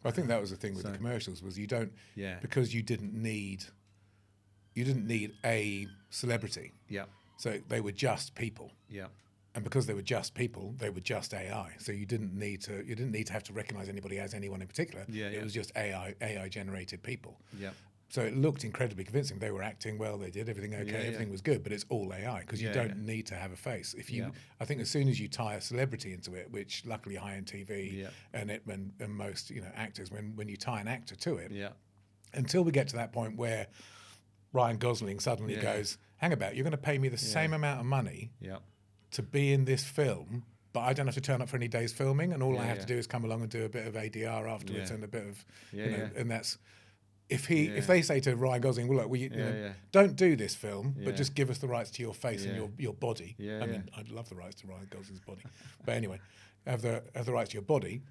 I think that was the thing with the commercials, was you don't because you didn't need a celebrity. Yeah. So they were just people. Yeah. And because they were just people, they were just AI. So you didn't need to have to recognize anybody as anyone in particular. Yeah, it was just AI generated people. Yeah. So it looked incredibly convincing. They were acting well, they did everything okay, everything was good, but it's all AI, because you don't need to have a face. I think as soon as you tie a celebrity into it, which luckily high-end TV and most actors, when you tie an actor to it, until we get to that point where Ryan Gosling suddenly goes, hang about, you're going to pay me the same amount of money to be in this film, but I don't have to turn up for any days filming, and all I have to do is come along and do a bit of ADR afterwards and a bit of, and that's, if they say to Ryan Gosling, well, look, don't do this film, but just give us the rights to your face and your body. I mean, I'd love the rights to Ryan Gosling's body, but anyway, have the rights to your body.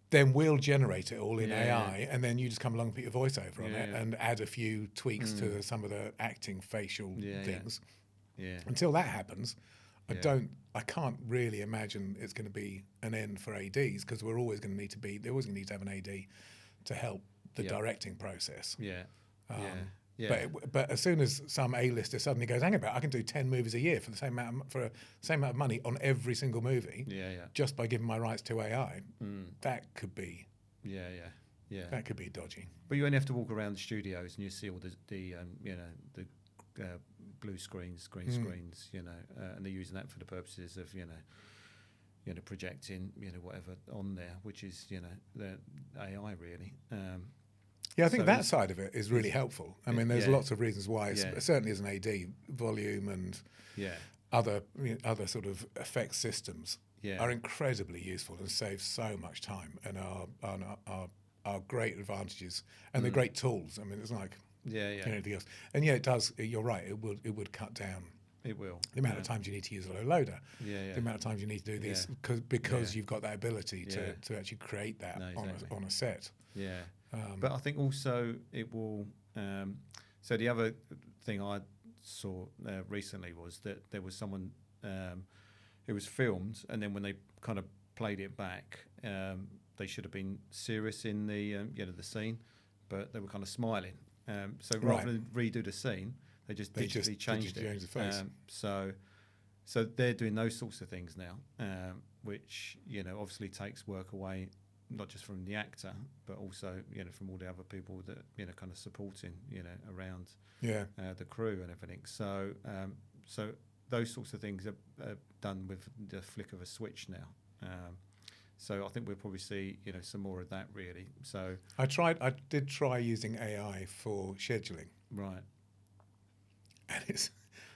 Then we'll generate it all in AI, and then you just come along and put your voiceover on it and add a few tweaks to some of the acting facial things. Yeah. Until that happens, I can't really imagine it's going to be an end for ADs, because they're always going to need to have an AD to help the directing process. But as soon as some A-lister suddenly goes, hang about, I can do 10 movies a year for the same amount of money on every single movie, just by giving my rights to AI, that could be that could be dodgy. But you only have to walk around the studios and you see all the blue screens, green screens, and they're using that for the purposes of projecting whatever on there, which is the AI really. I think that side of it is really helpful. I mean, there's lots of reasons why, certainly as an AD, volume and other sort of effects systems are incredibly useful and save so much time, and are great advantages, and they're great tools. I mean, it's like anything else. And it does. You're right. It would cut down. It will. The amount of times you need to use a low loader. The amount of times you need to do this because you've got that ability to actually create that on a set. But I think also it will. So the other thing I saw recently was that there was someone. It was filmed, and then when they kind of played it back, they should have been serious in the the scene, but they were kind of smiling. So rather than redo the scene, they just digitally changed it. The face. So they're doing those sorts of things now, which obviously takes work away, not just from the actor, but also from all the other people that kind of supporting around the crew and everything. So so those sorts of things are done with the flick of a switch now. So I think we'll probably see some more of that really. So I did try using AI for scheduling. Right. And it's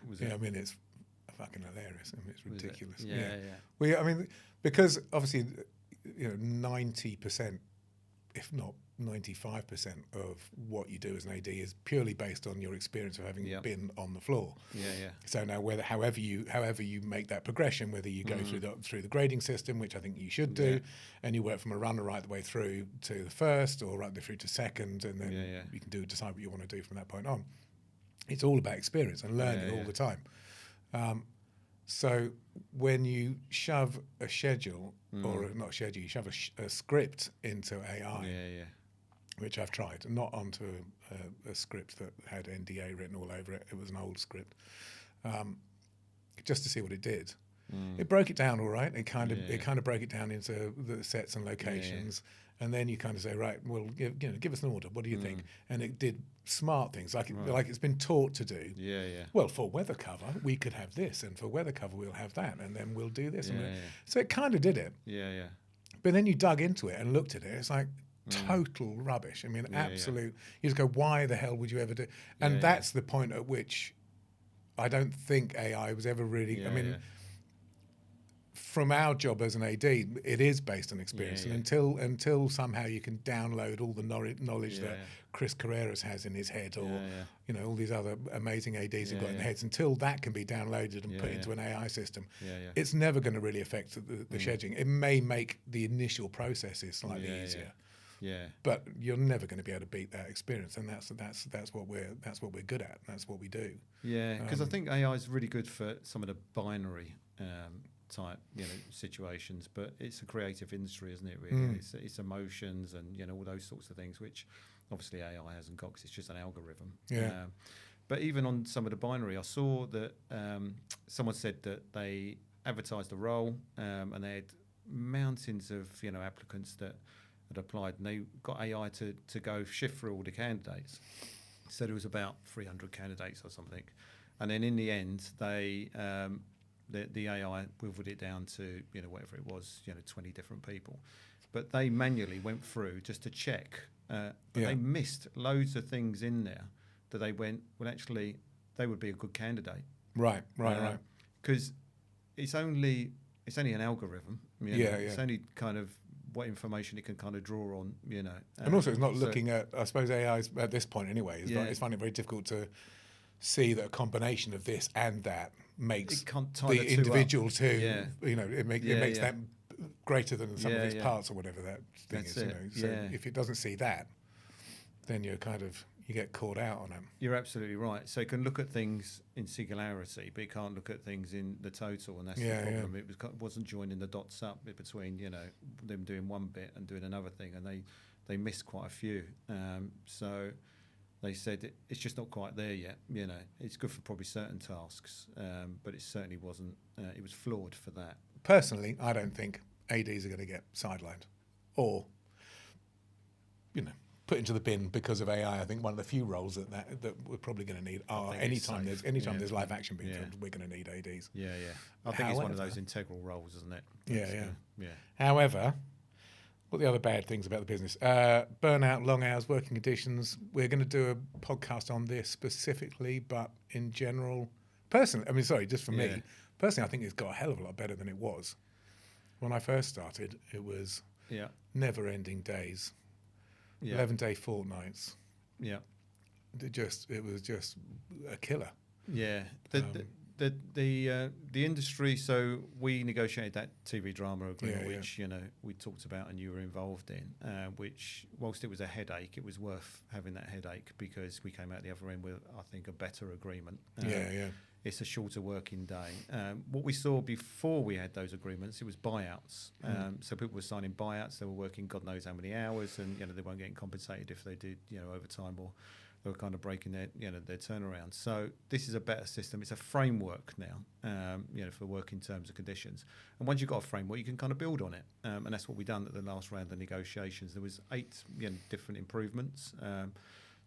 it's fucking hilarious. I mean, it's ridiculous. Yeah. I mean, because obviously 90%, if not 95% of what you do as an AD is purely based on your experience of having been on the floor. So now however you make that progression, whether you go through the grading system, which I think you should do, and you work from a runner right the way through to the first, or right the way through to second, and then you can decide what you want to do from that point on. It's all about experience and learning all the time. So when you shove a schedule, or not a schedule, you shove a script into AI, which I've tried, not onto a script that had NDA written all over it. It was an old script, just to see what it did. It broke it down all right. It kind of broke it down into the sets and locations, and then you kind of say, right, well, give us an order. What do you think? And it did smart things, like it's been taught to do. Well, for weather cover, we could have this, and for weather cover, we'll have that, and then we'll do this. So it kind of did it. But then you dug into it and looked at it. It's like, total rubbish. I mean, Yeah, absolute. You just go, why the hell would you ever do? And Yeah, that's the point at which I don't think AI was ever really. Yeah, I mean, yeah. from our job as an AD, it is based on experience, Yeah, and until somehow you can download all the knowledge that Chris Carreras has in his head, or you know, all these other amazing ADs have got in their heads, until that can be downloaded and put into an AI system, it's never going to really affect the scheduling. It may make the initial processes slightly easier. Yeah. But you're never going to be able to beat that experience, and that's what we're good at. That's what we do. Yeah, because I think AI is really good for some of the binary type, you know, situations, but it's a creative industry, isn't it? Really, it's emotions and, you know, all those sorts of things, which obviously AI hasn't got because it's just an algorithm. Yeah. But even on some of the binary, I saw that someone said that they advertised a role and they had mountains of, you know, applicants that had applied, and they got AI to go shift through all the candidates. So there was about 300 candidates or something, and then in the end, they the AI whittled it down to, you know, whatever it was, you know, 20 different people. But they manually went through just to check. But they missed loads of things in there that they went, well, actually, they would be a good candidate. Right. Because it's only an algorithm. You know, it's only kind of what information it can kind of draw on, you know. And also, it's not looking at, I suppose AI is, at this point anyway, it's finding it very difficult to see that a combination of this and that makes the individual to, you know, it makes that greater than some of its parts, or whatever that thing is. You know, so if it doesn't see that, then you get caught out on it. You're absolutely right. So it can look at things in singularity, but it can't look at things in the total, and that's the problem. It wasn't joining the dots up between, you know, them doing one bit and doing another thing, and they missed quite a few. So they said it's just not quite there yet. You know, it's good for probably certain tasks, but it certainly wasn't. It was flawed for that. Personally, I don't think ADs are going to get sidelined or, you know, put into the bin because of AI. I think one of the few roles that we're probably going to need are anytime there's live action being filmed, we're going to need ADs. Yeah. I think it's one of those integral roles, isn't it? Yeah. However, what are the other bad things about the business? Burnout, long hours, working conditions. We're going to do a podcast on this specifically, but in general, personally, just for me, personally, I think it's got a hell of a lot better than it was. When I first started, it was never-ending days. 11-day fortnights. Yeah, it was just a killer. Yeah, the industry. So we negotiated that TV drama agreement, which you know we talked about and you were involved in. Which, whilst it was a headache, it was worth having that headache because we came out the other end with, I think, a better agreement. It's a shorter working day. What we saw before we had those agreements, it was buyouts. So people were signing buyouts. They were working God knows how many hours, and you know they weren't getting compensated if they did, you know, overtime, or they were kind of breaking their turnaround. So this is a better system. It's a framework now, you know, for working terms and conditions. And once you've got a framework, you can kind of build on it. And that's what we done at the last round of negotiations. There was 8 different improvements.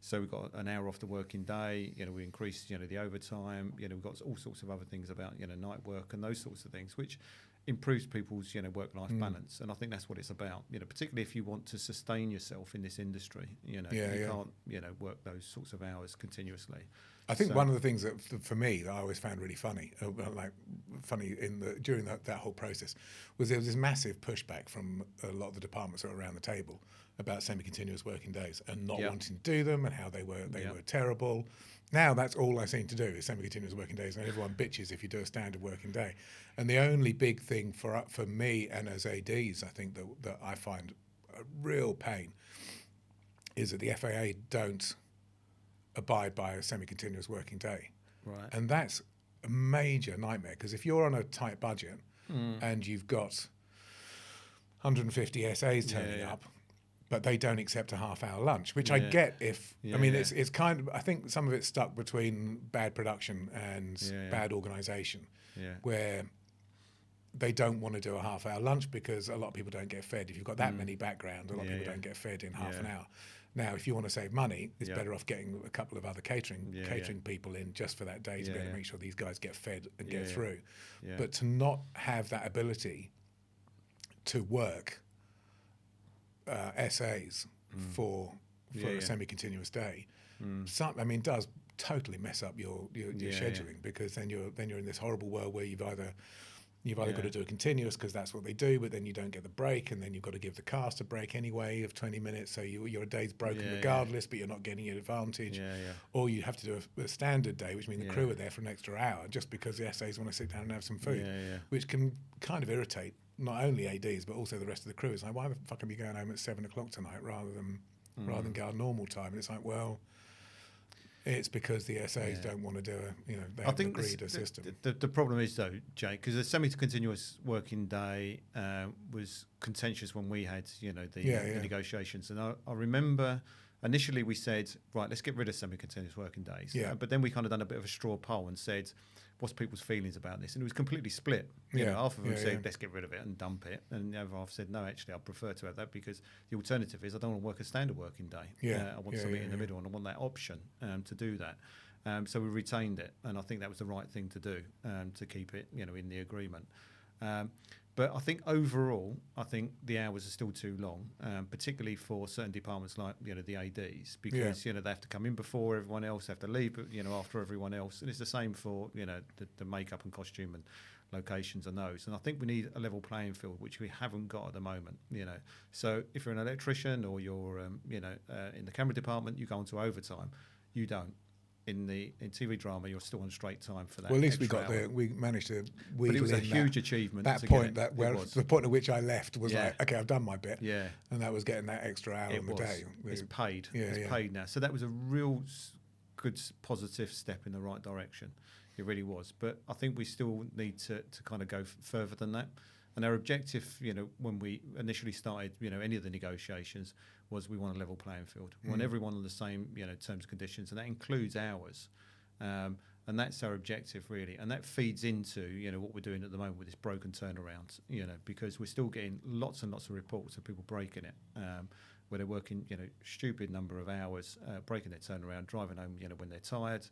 So we got an hour off the working day. You know, we increased, you know, the overtime. You know, we've got all sorts of other things about, you know, night work and those sorts of things, which improves people's, you know, work-life balance. And I think that's what it's about. You know, particularly if you want to sustain yourself in this industry. You know, you can't, you know, work those sorts of hours continuously. I think one of the things that, for me, that I always found really funny, during that whole process, was there was this massive pushback from a lot of the departments that were around the table about semi-continuous working days and not wanting to do them and how they were terrible. Now that's all I seem to do is semi-continuous working days, and everyone bitches if you do a standard working day. And the only big thing for me and as ADs, I think that I find a real pain is that the FAA don't abide by a semi-continuous working day. Right. And that's a major nightmare, because if you're on a tight budget and you've got 150 SAs turning up, but they don't accept a half-hour lunch, which I get if... it's kind of... I think some of it's stuck between bad production and bad organisation, where they don't want to do a half-hour lunch because a lot of people don't get fed. If you've got that many background, a lot of people don't get fed in half an hour. Now, if you want to save money, it's better off getting a couple of other catering people in just for that day to be able to make sure these guys get fed and get through. But to not have that ability to work essays for a semi-continuous day, does totally mess up your scheduling, because then you're in this horrible world where you've either got to do a continuous because that's what they do, but then you don't get the break, and then you've got to give the cast a break anyway of 20 minutes, so your day's broken regardless, but you're not getting an advantage. Or you have to do a standard day, which means the crew are there for an extra hour just because the essays want to sit down and have some food, which can kind of irritate not only ADs but also the rest of the crew. It's like, why the fuck are we going home at 7 o'clock tonight rather than go our normal time? And it's like, well, it's because the SAs don't want to do they haven't agreed a system. The problem is, though, Jay, because the semi-continuous working day was contentious when we had, the negotiations. And I remember initially we said, right, let's get rid of semi-continuous working days. But then we kind of done a bit of a straw poll and said, what's people's feelings about this? And it was completely split. Half of them said, let's get rid of it and dump it. And the other half said, no, actually, I prefer to have that, because the alternative is I don't want to work a standard working day. I want something in the middle, and I want that option to do that. So we retained it, and I think that was the right thing to do, to keep it, in the agreement. But I think overall, the hours are still too long, particularly for certain departments like the ADs, because they have to come in before everyone else, have to leave after everyone else, and it's the same for the makeup and costume and locations and those. And I think we need a level playing field, which we haven't got at the moment. So if you're an electrician or you're in the camera department, you go into overtime. You don't. In TV drama, you're still on straight time for that. Well, at least we managed to wheedle in. But it was a huge achievement. The point at which I left was like, okay, I've done my bit. And that was getting that extra hour on the day. It's paid. It's paid now. So that was a real good positive step in the right direction. It really was. But I think we still need to kind of go further than that. And our objective, when we initially started, any of the negotiations, was we want a level playing field. We want everyone on the same, terms and conditions, and that includes hours. And that's our objective, really. And that feeds into, what we're doing at the moment with this broken turnaround, because we're still getting lots and lots of reports of people breaking it, where they're working, stupid number of hours, breaking their turnaround, driving home, when they're tired,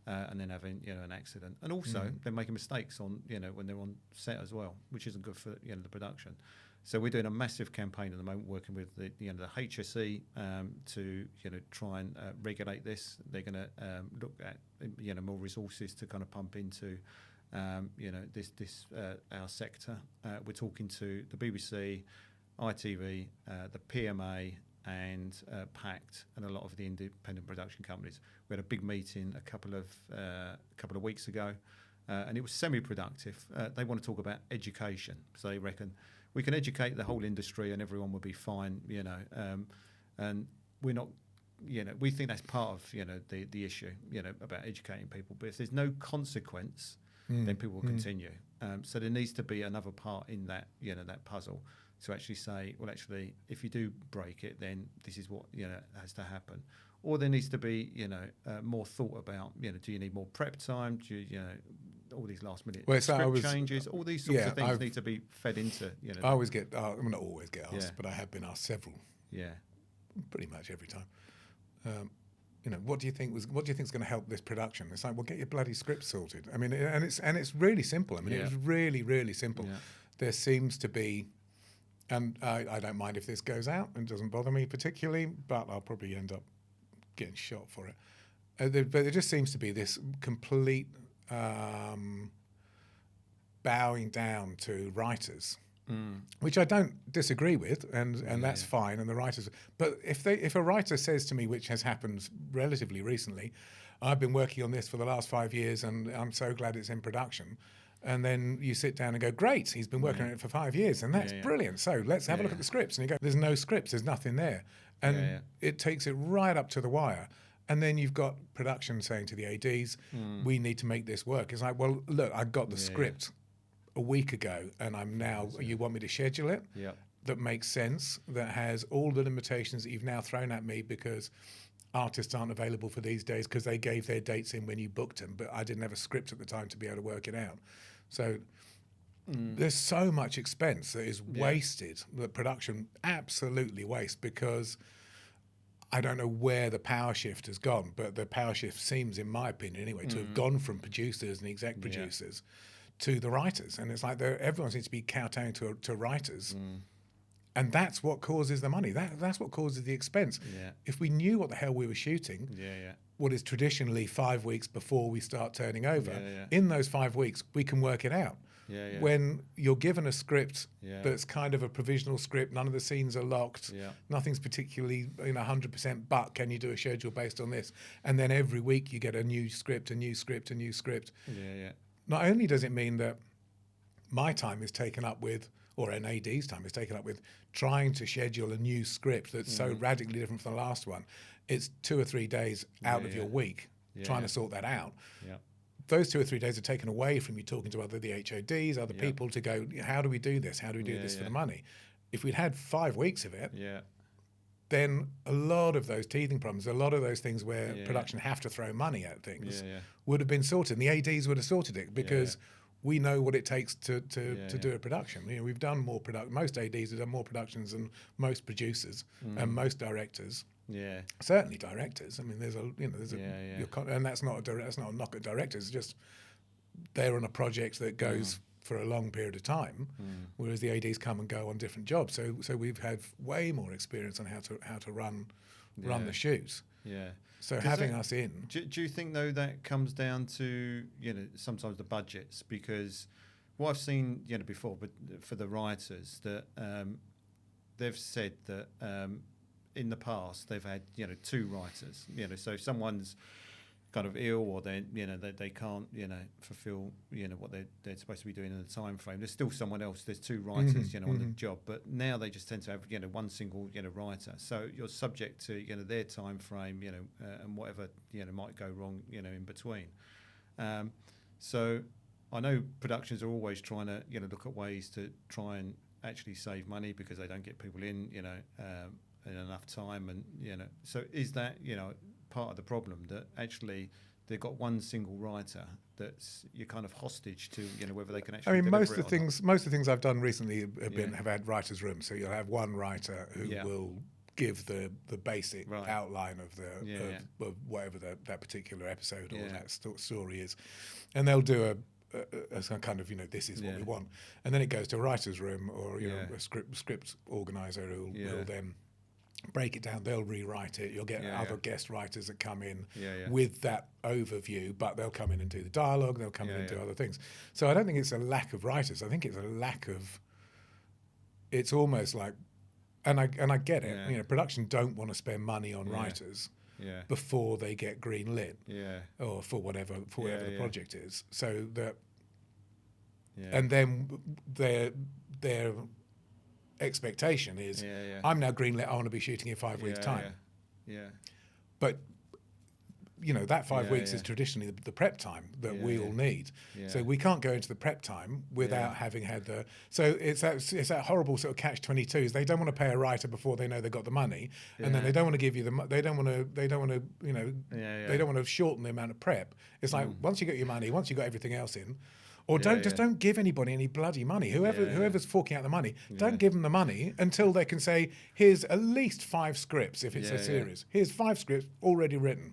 and then having, an accident. And also they're making mistakes on, when they're on set as well, which isn't good for, the production. So we're doing a massive campaign at the moment, working with the HSE to try and regulate this. They're going to look at more resources to kind of pump into this our sector. We're talking to the BBC, ITV, the PMA, and PACT, and a lot of the independent production companies. We had a big meeting a couple of weeks ago, and it was semi-productive. They want to talk about education, so they reckon we can educate the whole industry and everyone will be fine, and we're not, we think that's part of, the issue, about educating people. But if there's no consequence, then people will continue. So there needs to be another part in that, that puzzle, to actually say, well, actually, if you do break it, then this is what, has to happen. Or there needs to be, more thought about, do you need more prep time? Do you, all these last minute script changes, all these sorts of things need to be fed into. I always get, I'm not always get asked, but I have been asked several. Pretty much every time. What do you think is going to help this production? It's like, well, get your bloody script sorted. I mean, and it's really simple. I mean, it's really, really simple. There seems to be, and I don't mind if this goes out, and it doesn't bother me particularly, but I'll probably end up getting shot for it. But there just seems to be this complete bowing down to writers, which I don't disagree with, and that's fine. And the writers, but if a writer says to me, which has happened relatively recently, I've been working on this for the last 5 years, and I'm so glad it's in production. And then you sit down and go, great, he's been working on it for 5 years, and that's brilliant. So let's have a look at the scripts. And you go, there's no scripts, there's nothing there. And it takes it right up to the wire. And then you've got production saying to the ADs, we need to make this work. It's like, well, look, I got the script a week ago, and I'm now, you want me to schedule it? That makes sense, that has all the limitations that you've now thrown at me because artists aren't available for these days because they gave their dates in when you booked them, but I didn't have a script at the time to be able to work it out. So there's so much expense that is wasted, that production absolutely waste, because I don't know where the power shift has gone, but the power shift seems, in my opinion anyway, to have gone from producers and exec producers to the writers. And it's like everyone seems to be kowtowing to writers. And that's what causes the money. That's what causes the expense. Yeah. If we knew what the hell we were shooting, what is traditionally 5 weeks before we start turning over, in those 5 weeks, we can work it out. When you're given a script that's kind of a provisional script, none of the scenes are locked, nothing's particularly 100%, but can you do a schedule based on this? And then every week you get a new script, a new script, a new script. Not only does it mean that my time is taken up with, or an AD's time is taken up with, trying to schedule a new script that's so radically different from the last one. It's 2 or 3 days out of your week trying to sort that out. Those 2 or 3 days are taken away from you talking to the HODs, other people to go, how do we do this? How do we do this for the money? If we'd had 5 weeks of it, then a lot of those teething problems, a lot of those things where production have to throw money at things would have been sorted. And the ADs would have sorted it because we know what it takes to do a production. We've done more most ADs have done more productions than most producers and most directors. Certainly directors. I mean, and that's not a knock at directors. It's just they're on a project that goes for a long period of time, whereas the ADs come and go on different jobs. So we've had way more experience on how to run the shoots. So having us in. Do you think though that comes down to sometimes the budgets? Because what I've seen before, but for the writers that they've said that in the past they've had 2 writers. So if someone's kind of ill or they can't fulfil what they're supposed to be doing in the time frame, there's still someone else. There's 2 writers on the job, but now they just tend to have one single writer. So you're subject to their time frame and whatever might go wrong in between. So I know productions are always trying to look at ways to try and actually save money because they don't get people in in enough time, and so is that part of the problem that actually they've got one single writer that's you're kind of hostage to whether they can actually. I mean, most of the things I've done recently have had writers' rooms. So you'll have one writer who will give the basic outline of whatever that particular episode or that story is, and they'll do a kind of this is what we want, and then it goes to a writer's room or a script organizer who will then break it down. They'll rewrite it. You'll get other guest writers that come in with that overview, but they'll come in and do the dialogue. They'll come in and do other things. So I don't think it's a lack of writers. I think it's a lack of. It's almost like, and I get it. Production don't want to spend money on writers before they get green lit, or for whatever the project is. So that, and then their expectation is I'm now greenlit, I want to be shooting in 5 weeks time. But that 5 weeks is traditionally the prep time that we all need. So we can't go into the prep time without having had the. So it's that horrible sort of catch-22s. They don't want to pay a writer before they know they've got the money, and then they don't want to give you the. They don't want to. They don't want to shorten the amount of prep. It's like once you get your money, once you got everything else in. Or don't give anybody any bloody money. Whoever's forking out the money, don't give them the money until they can say, here's at least 5 scripts if it's a series. Here's 5 scripts already written.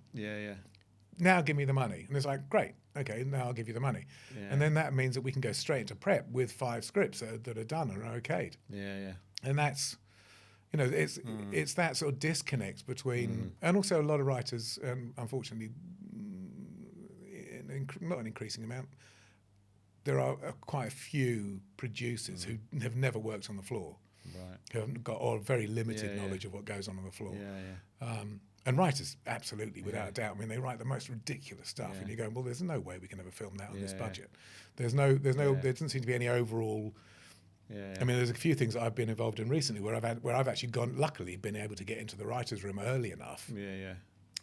Now give me the money. And it's like, great, okay, now I'll give you the money. And then that means that we can go straight into prep with 5 scripts that are done and are okayed. And that's, it's that sort of disconnect between, and also a lot of writers, unfortunately, not an increasing amount, there are quite a few producers who have never worked on the floor, who haven't got or very limited knowledge of what goes on the floor. And writers, absolutely, without a doubt. I mean, they write the most ridiculous stuff, and you're going, well, there's no way we can ever film that on this budget. There doesn't seem to be any overall. I mean, there's a few things that I've been involved in recently where I've actually luckily been able to get into the writers' room early enough.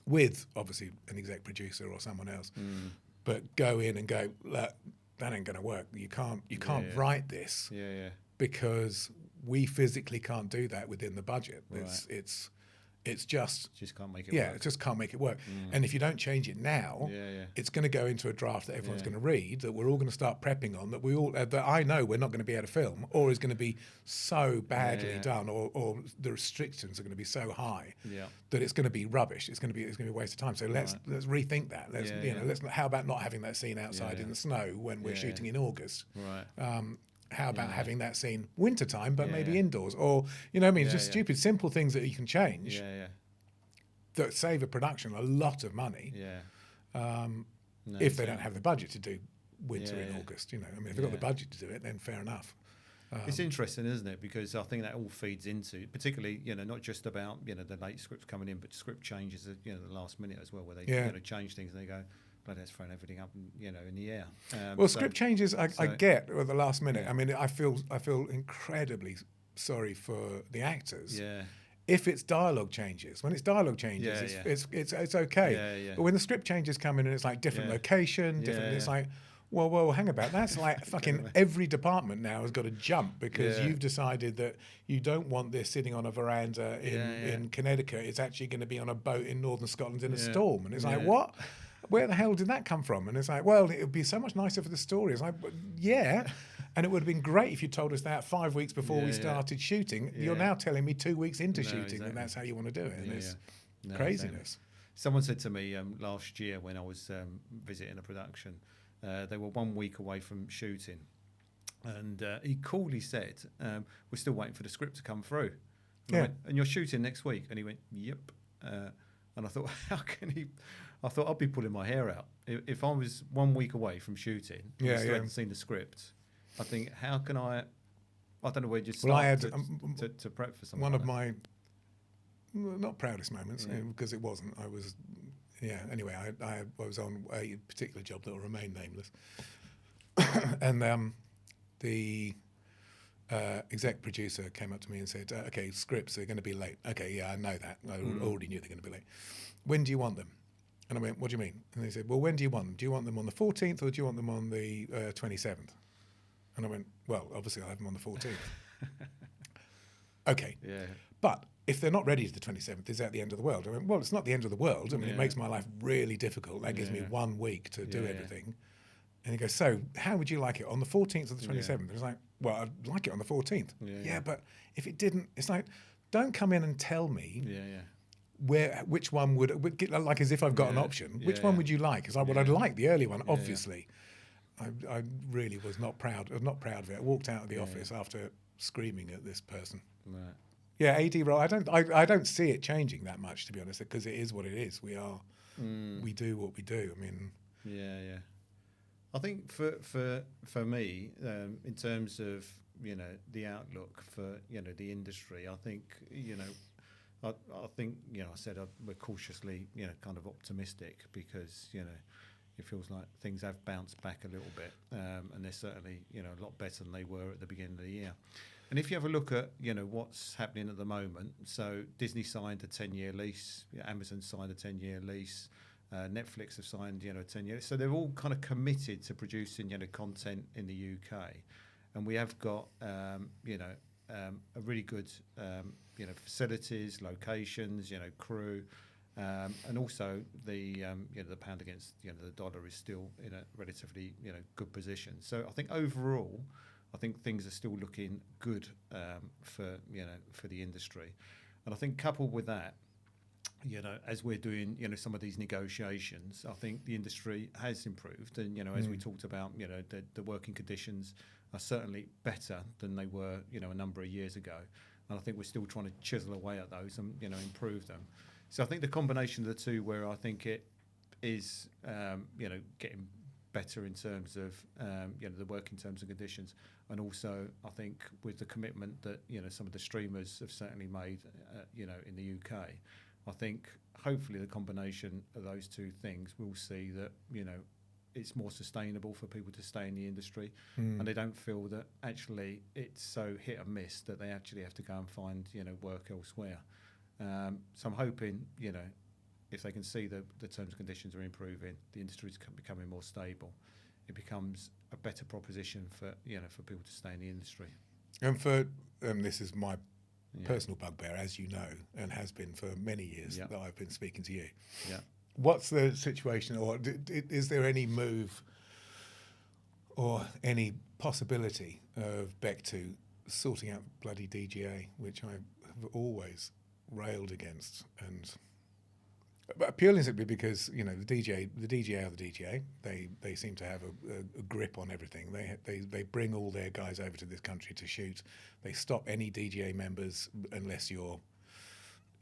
With obviously an exec producer or someone else, but go in and go, look, that ain't going to work. You can't write this because we physically can't do that within the budget. It's just can't make it work. It just can't make it work. And if you don't change it now, it's going to go into a draft that everyone's going to read, that we're all going to start prepping on, that I know we're not going to be able to film, or is going to be so badly done, or the restrictions are going to be so high that it's going to be rubbish. It's going to be a waste of time. So let's rethink that. How about not having that scene outside in the snow when we're shooting in August? How about Yeah. having that scene wintertime, but Yeah, maybe yeah. indoors? Or, you know what I mean? Yeah, Just yeah. stupid, simple things that you can change Yeah, that save a production a lot of money yeah. No, if they exactly. don't have the budget to do winter Yeah, in yeah. August. You know, I mean, if they've got the Yeah. budget to do it, then fair enough. It's interesting, isn't it? Because I think that all feeds into, particularly, not just about, the late scripts coming in, but script changes at, the last minute as well, where they, Yeah. Change things and they go, bloody, that's throwing everything up, in the air. Well, script changes I so- get at the last minute. Yeah. I mean, I feel incredibly sorry for the actors. Yeah. If it's dialogue changes, when it's dialogue changes, Yeah, it's okay. Yeah, yeah. But when the script changes come in and it's like different Yeah. location, different, Yeah, it's yeah. like, well, hang about. That's like fucking every department now has got to jump because Yeah. you've decided that you don't want this sitting on a veranda in Connecticut. It's actually going to be on a boat in northern Scotland in a Yeah. storm. And it's like, Yeah. what? Where the hell did that come from? And it's like, well, it would be so much nicer for the story. It's like, yeah. And it would have been great if you told us that 5 weeks before we Yeah, yeah. started shooting. You're Yeah. now telling me 2 weeks into No, shooting exactly. that that's how you want to do it. And Yeah, it's yeah. No, craziness. Someone said to me last year when I was visiting a production, they were 1 week away from shooting, and he coolly said, "We're still waiting for the script to come through." And I Yeah. went, "And you're shooting next week?" And he went, "Yep." And I thought, how can he? I thought I'd be pulling my hair out if I was 1 week away from shooting. And Yeah, I still yeah. hadn't seen the script. I think, how can I? I don't know where you just Well, I start had, to prep for something. one of like my not proudest moments Yeah. because it wasn't. I was, Anyway, I was on a particular job that will remain nameless, and the exec producer came up to me and said, "Okay, scripts are going to be late." Okay, yeah, I know that. I already knew they're going to be late. When do you want them? And I went, "What do you mean?" And they said, "Well, when do you want them? Do you want them on the 14th or do you want them on the 27th?" And I went, "Well, obviously I'll have them on the 14th." Okay. Yeah. But if they're not ready to the 27th, is that the end of the world? I went, well, it's not the end of the world. I mean, it Yeah. makes my life really difficult. That gives me Yeah. 1 week to do Yeah, yeah. everything. And he goes, so how would you like it, on the 14th or the 27th? And it's like, well, I'd like it on the 14th. Yeah, Yeah, yeah. but if it didn't, it's like, don't come in and tell me Yeah. which one like as if I've got an Yeah. option. Yeah, Which one yeah. would you like? It's like, well, Yeah. I'd like the early one, Yeah, yeah. obviously. I really was not proud of it. I walked out of the Yeah, office after screaming at this person. Right. Yeah, AD role. I don't see it changing that much, to be honest, because it is what it is. We do what we do. I mean, Yeah. I think for me, in terms of the outlook for the industry, I think I think I said we're cautiously kind of optimistic because it feels like things have bounced back a little bit, and they're certainly a lot better than they were at the beginning of the year. And if you have a look at what's happening at the moment, so Disney signed a 10-year lease, Amazon signed a 10-year lease, Netflix have signed a 10-year. So they're all kind of committed to producing content in the UK, and we have got a really good facilities, locations, crew. And also the the pound against the dollar is still in a relatively good position. So I think overall, I think things are still looking good for the industry, and I think coupled with that, as we're doing some of these negotiations, I think the industry has improved, and as we talked about, the working conditions are certainly better than they were a number of years ago, and I think we're still trying to chisel away at those and improve them. So I think the combination of the two, where I think it is, getting better in terms of, the working terms and conditions, and also I think with the commitment that some of the streamers have certainly made, in the UK, I think hopefully the combination of those two things will see that it's more sustainable for people to stay in the industry, and they don't feel that actually it's so hit and miss that they actually have to go and find work elsewhere. So I'm hoping, if they can see the terms and conditions are improving, the industry is becoming more stable, it becomes a better proposition for for people to stay in the industry. and for this is my personal bugbear, as you know, and has been for many years that I've been speaking to you. Yeah. What's the situation, or is there any move or any possibility of Bectu sorting out bloody DGA, which I have always railed against, and But purely simply because the DGA are the DGA. They seem to have a grip on everything. They bring all their guys over to this country to shoot. They stop any DGA members unless you're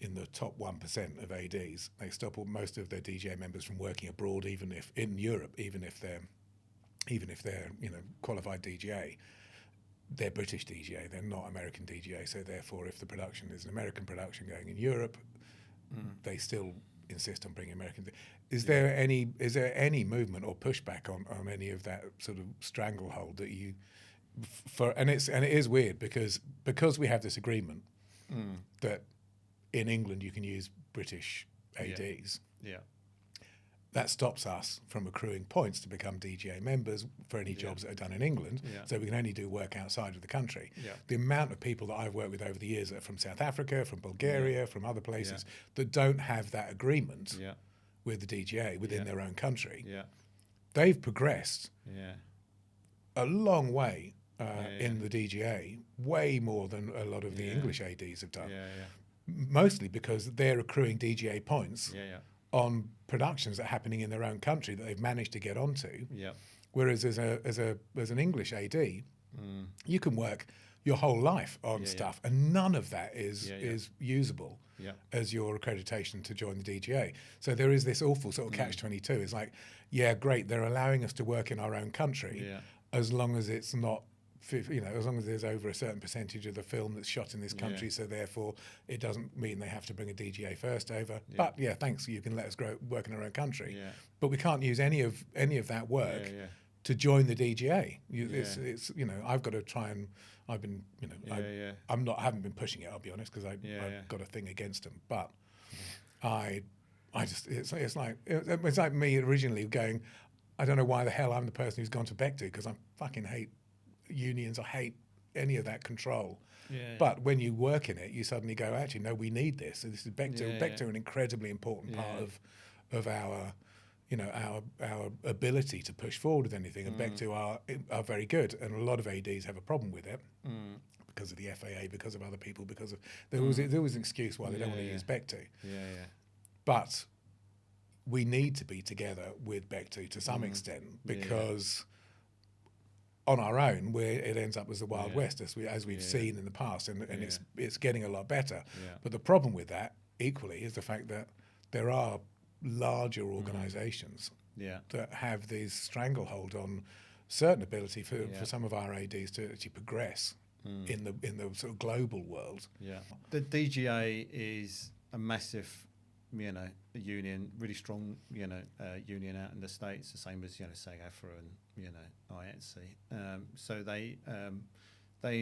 in the top 1% of ADs. They stop most of their DGA members from working abroad, even if in Europe, even if they're qualified DGA. They're British DGA. They're not American DGA. So therefore, if the production is an American production going in Europe, they still insist on bringing American. Is there any movement or pushback on any of that sort of stranglehold that you and it is weird because we have this agreement that in England you can use British ADs. Yeah. That stops us from accruing points to become DGA members for any jobs that are done in England. Yeah. So we can only do work outside of the country. Yeah. The amount of people that I've worked with over the years that are from South Africa, from Bulgaria, from other places that don't have that agreement with the DGA within their own country, they've progressed a long way in the DGA, way more than a lot of the English ADs have done. Mostly because they're accruing DGA points on productions that are happening in their own country that they've managed to get onto. Whereas as an English AD, you can work your whole life on stuff, and none of that is usable as your accreditation to join the DGA. So there is this awful sort of catch-22. It's like, great, they're allowing us to work in our own country as long as it's not, as long as there's over a certain percentage of the film that's shot in this country, so therefore it doesn't mean they have to bring a DGA first over. But thanks, you can let us work in our own country. But we can't use any of that work to join the DGA. It's I've got to try and I've been I haven't been pushing it. I'll be honest, because I've got a thing against them. But I just it's like me originally going, I don't know why the hell I'm the person who's gone to Bectu, because I fucking hate unions. I hate any of that control. But when you work in it, you suddenly go, actually, no, we need this. So this is Bectu. Bectu are an incredibly important part of our our ability to push forward with anything. And Bectu are very good, and a lot of ADs have a problem with it because of the FAA, because of other people, because of there was an excuse why they don't want to use Bectu. But we need to be together with Bectu to some extent, because on our own, it ends up as the Wild West, as we've seen in the past, and it's getting a lot better. But the problem with that, equally, is the fact that there are larger organisations that have this stranglehold on certain ability for some of our ADs to actually progress in the sort of global world. The DGA is a massive a union, really strong, union out in the States, the same as, SAG-AFTRA and, IATSE. So they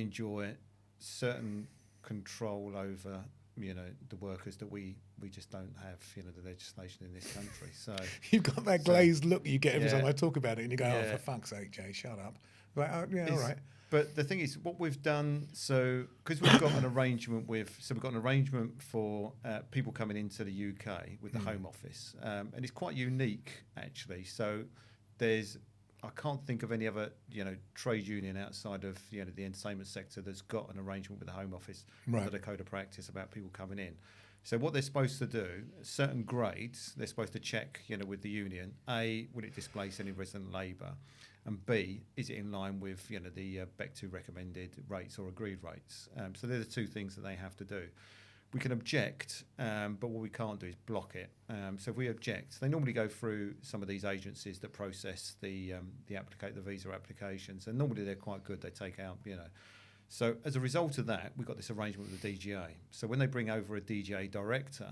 enjoy certain control over, the workers that we just don't have, the legislation in this country. So you've got that glazed look you get every time I talk about it, and you go, oh, for fuck's sake, Jay, shut up. Like, all right. But the thing is, what we've done, because we've got an arrangement for people coming into the UK with the Home Office, and it's quite unique, actually. So I can't think of any other, trade union outside of, the entertainment sector that's got an arrangement with the Home Office under the Code of Practice about people coming in. So what they're supposed to do, certain grades, they're supposed to check, with the union. A, will it displace any resident labour? And B, is it in line with the Bectu recommended rates or agreed rates? So they're the two things that they have to do. We can object, but what we can't do is block it. So if we object, they normally go through some of these agencies that process the visa applications, and normally they're quite good. They take out, So as a result of that, we've got this arrangement with the DGA. So when they bring over a DGA director,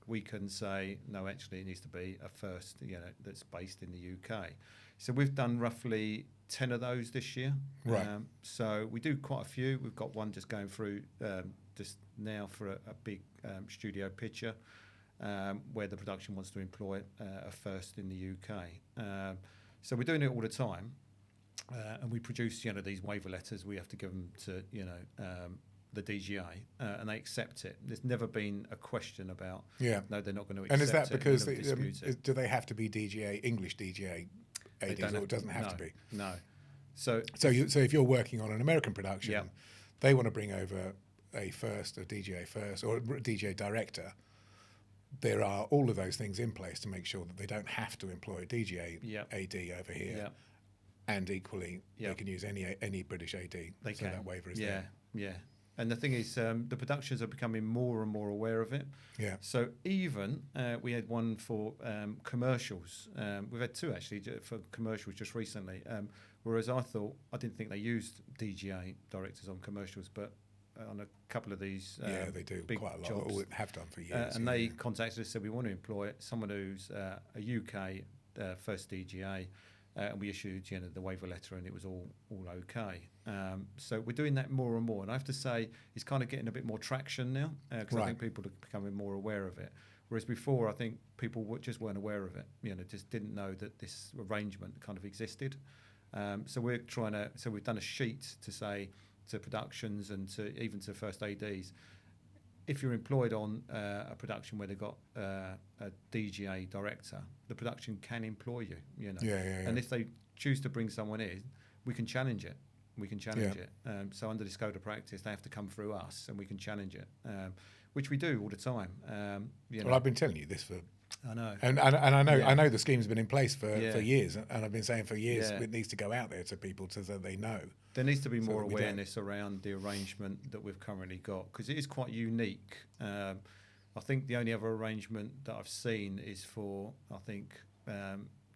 we can say, no, actually it needs to be a first, that's based in the UK. So we've done roughly 10 of those this year. Right. So we do quite a few. We've got one just going through just now for a big studio picture where the production wants to employ a first in the UK. So we're doing it all the time. And we produce, these waiver letters. We have to give them to, the DGA, and they accept it. There's never been a question about, no, they're not going to accept it. And is that because it. Do they have to be DGA, English DGA ADs, or it doesn't have to be? No. So if you're working on an American production, they want to bring over a DGA first, or a DGA director. there are all of those things in place to make sure that they don't have to employ a DGA AD over here, and equally they can use any British AD. They so can. that waiver is there. Yeah. And the thing is, the productions are becoming more and more aware of it. Yeah. So even we had one for commercials. We've had two actually for commercials just recently. Whereas I didn't think they used DGA directors on commercials, but on a couple of these they do big quite a lot. jobs. Or have done for years. And they contacted us, said we want to employ someone who's a UK first DGA. And we issued, the waiver letter, and it was all okay. So we're doing that more and more, and I have to say it's kind of getting a bit more traction now because I think people are becoming more aware of it. Whereas before, I think people just weren't aware of it. Just didn't know that this arrangement kind of existed. So we're trying to. So we've done a sheet to say to productions and even to first ADs, if you're employed on a production where they've got a DGA director, the production can employ you. And if they choose to bring someone in, we can challenge it. So under this code of practice, they have to come through us, and we can challenge it, which we do all the time. Well, I've been telling you this for. I know, and I know the scheme's been in place for years, and I've been saying for years it needs to go out there to people so that they know. There needs to be more awareness around the arrangement that we've currently got, because it is quite unique. I think the only other arrangement that I've seen is for,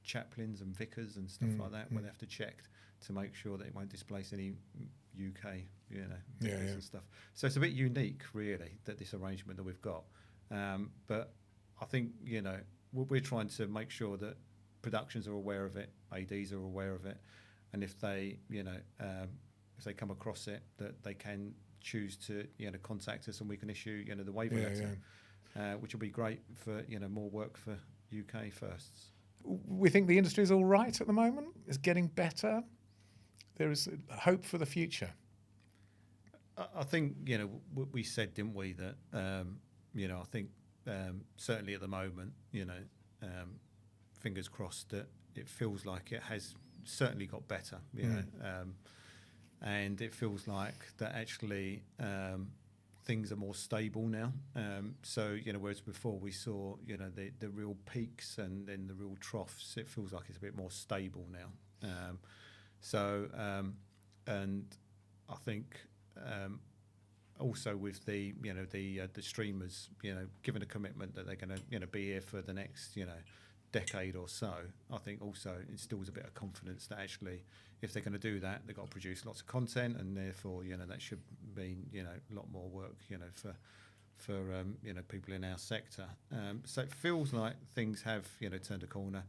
chaplains and vicars and stuff like that, where they have to check to make sure that it won't displace any UK, vicars and stuff. So it's a bit unique, really, that this arrangement that we've got. But I think, we're trying to make sure that productions are aware of it, ADs are aware of it, and if they, if they come across it, that they can choose to, contact us, and we can issue, the waiver letter, which will be great for, more work for UK firsts. We think the industry is all right at the moment. It's getting better. There is hope for the future. I think, we said, didn't we, that, I think certainly at the moment, fingers crossed that it feels like it has certainly got better, and it feels like that actually things are more stable now. So, whereas before we saw, the real peaks and then the real troughs, it feels like it's a bit more stable now. And I think also with the, the streamers, given a commitment that they're going to, be here for the next, decade or so, I think also instills a bit of confidence that actually, if they're going to do that, they've got to produce lots of content, and therefore, that should mean, a lot more work, for people in our sector. So it feels like things have, turned a corner.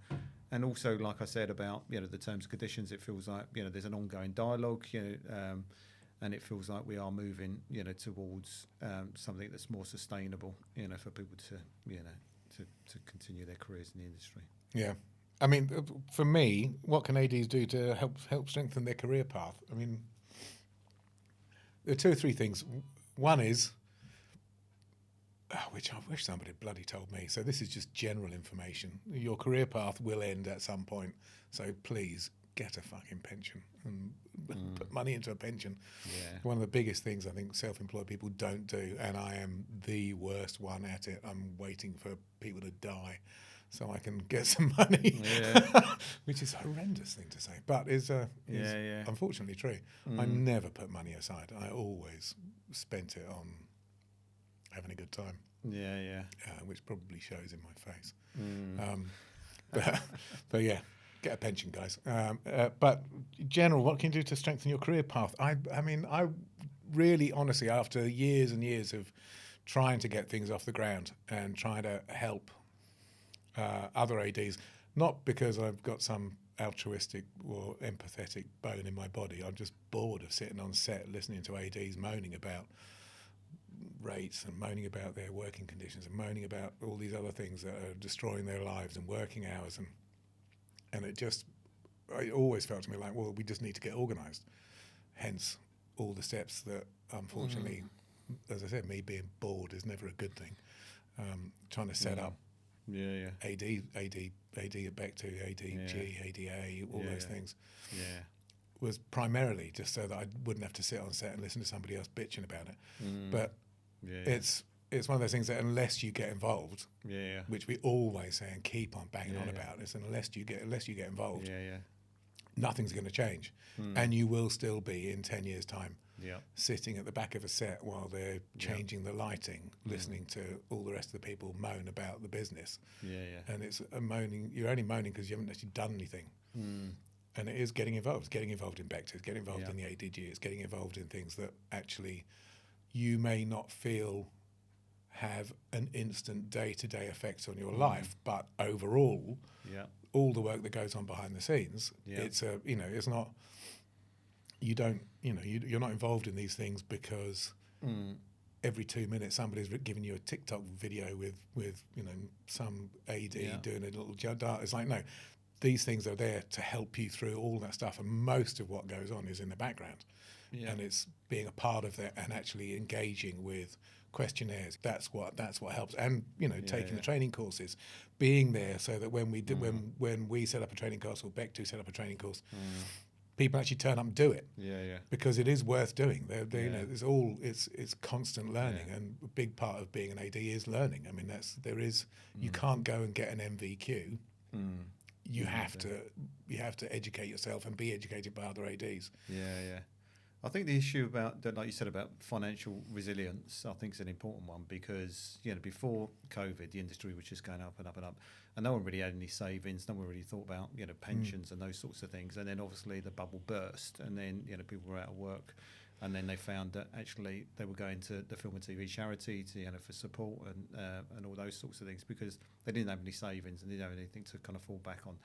And also, like I said about, the terms and conditions, it feels like, there's an ongoing dialogue, and it feels like we are moving, towards something that's more sustainable, for people to, to continue their careers in the industry. Yeah. I mean, for me, what can ADs do to help strengthen their career path? I mean, there are two or three things. One is, which I wish somebody had bloody told me. So this is just general information. Your career path will end at some point. So please get a fucking pension and put money into a pension. Yeah. One of the biggest things I think self-employed people don't do, and I am the worst one at it. I'm waiting for people to die so I can get some money, which is a horrendous thing to say, but is unfortunately true. I never put money aside. I always spent it on having a good time. Which probably shows in my face. But yeah, get a pension, guys. But general, what can you do to strengthen your career path? I mean, I really, honestly, after years and years of trying to get things off the ground and trying to help other ADs, not because I've got some altruistic or empathetic bone in my body. I'm just bored of sitting on set listening to ADs moaning about rates and moaning about their working conditions and moaning about all these other things that are destroying their lives and working hours, and it always felt to me like, well, we just need to get organised. Hence all the steps that, unfortunately, as I said, me being bored is never a good thing. Trying to set up AD at Bectu, ADG, ADA, all those things was primarily just so that I wouldn't have to sit on set and listen to somebody else bitching about it. But it's it's one of those things that unless you get involved, Yeah. which we always say and keep on banging on Yeah. about, is unless you get involved, Yeah. nothing's going to change, and you will still be in 10 years' time Yeah. sitting at the back of a set while they're changing the lighting, listening to all the rest of the people moan about the business. Yeah. And it's a moaning. You're only moaning because you haven't actually done anything. And it is getting involved. It's getting involved in Bectu. It's getting involved in the ADG. It's getting involved in things that actually you may not feel have an instant day-to-day effect on your life, but overall, all the work that goes on behind the scenes, it's it's not. You don't, you're not involved in these things because every 2 minutes somebody's giving you a TikTok video with some AD doing a little dart. It's like, no, these things are there to help you through all that stuff, and most of what goes on is in the background. And it's being a part of that and actually engaging with questionnaires. That's what helps. And taking the training courses, being there so that when we did when we set up a training course or Bectu set up a training course, people actually turn up and do it. Because it is worth doing. It's constant learning, and a big part of being an AD is learning. I mean, you can't go and get an MVQ. You have to educate yourself and be educated by other ADs. I think the issue about, like you said, about financial resilience, I think is an important one because, before COVID, the industry was just going up and up and up, and no one really had any savings. No one really thought about, pensions and those sorts of things. And then obviously the bubble burst, and then, people were out of work, and then they found that actually they were going to the film and TV charity to, for support and all those sorts of things because they didn't have any savings and didn't have anything to kind of fall back on.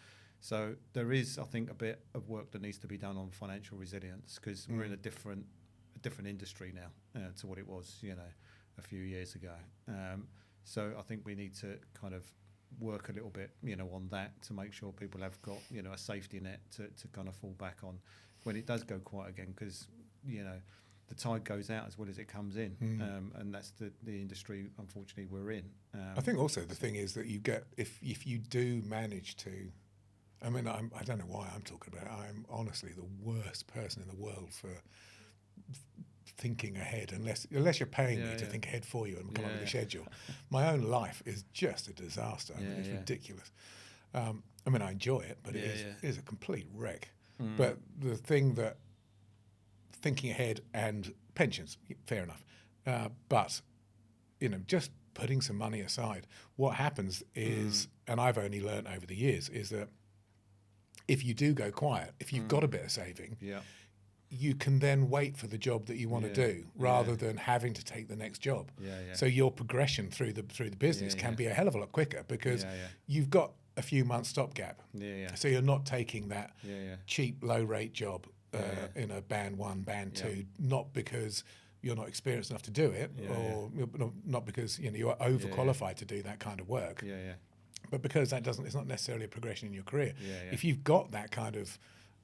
So there is, I think, a bit of work that needs to be done on financial resilience because we're in a different industry now to what it was, a few years ago. So I think we need to kind of work a little bit, on that to make sure people have got, a safety net to kind of fall back on when it does go quiet again because, the tide goes out as well as it comes in, and that's the industry, unfortunately, we're in. I think also the thing is that you get, if you do manage to, I mean, I don't know why I'm talking about it. I'm honestly the worst person in the world for thinking ahead, unless you're paying me to think ahead for you and come up with a schedule. My own life is just a disaster. I mean, it's ridiculous. I mean, I enjoy it, but it is a complete wreck. But the thing that thinking ahead and pensions, fair enough. But, just putting some money aside, what happens is, and I've only learned over the years, is that if you do go quiet, if you've got a bit of saving, you can then wait for the job that you want to do rather than having to take the next job. So your progression through the business can be a hell of a lot quicker because you've got a few months stopgap. So you're not taking that cheap low rate job in a band 1, band 2, not because you're not experienced enough to do it, or not because you're overqualified to do that kind of work. But because it's not necessarily a progression in your career. If you've got that kind of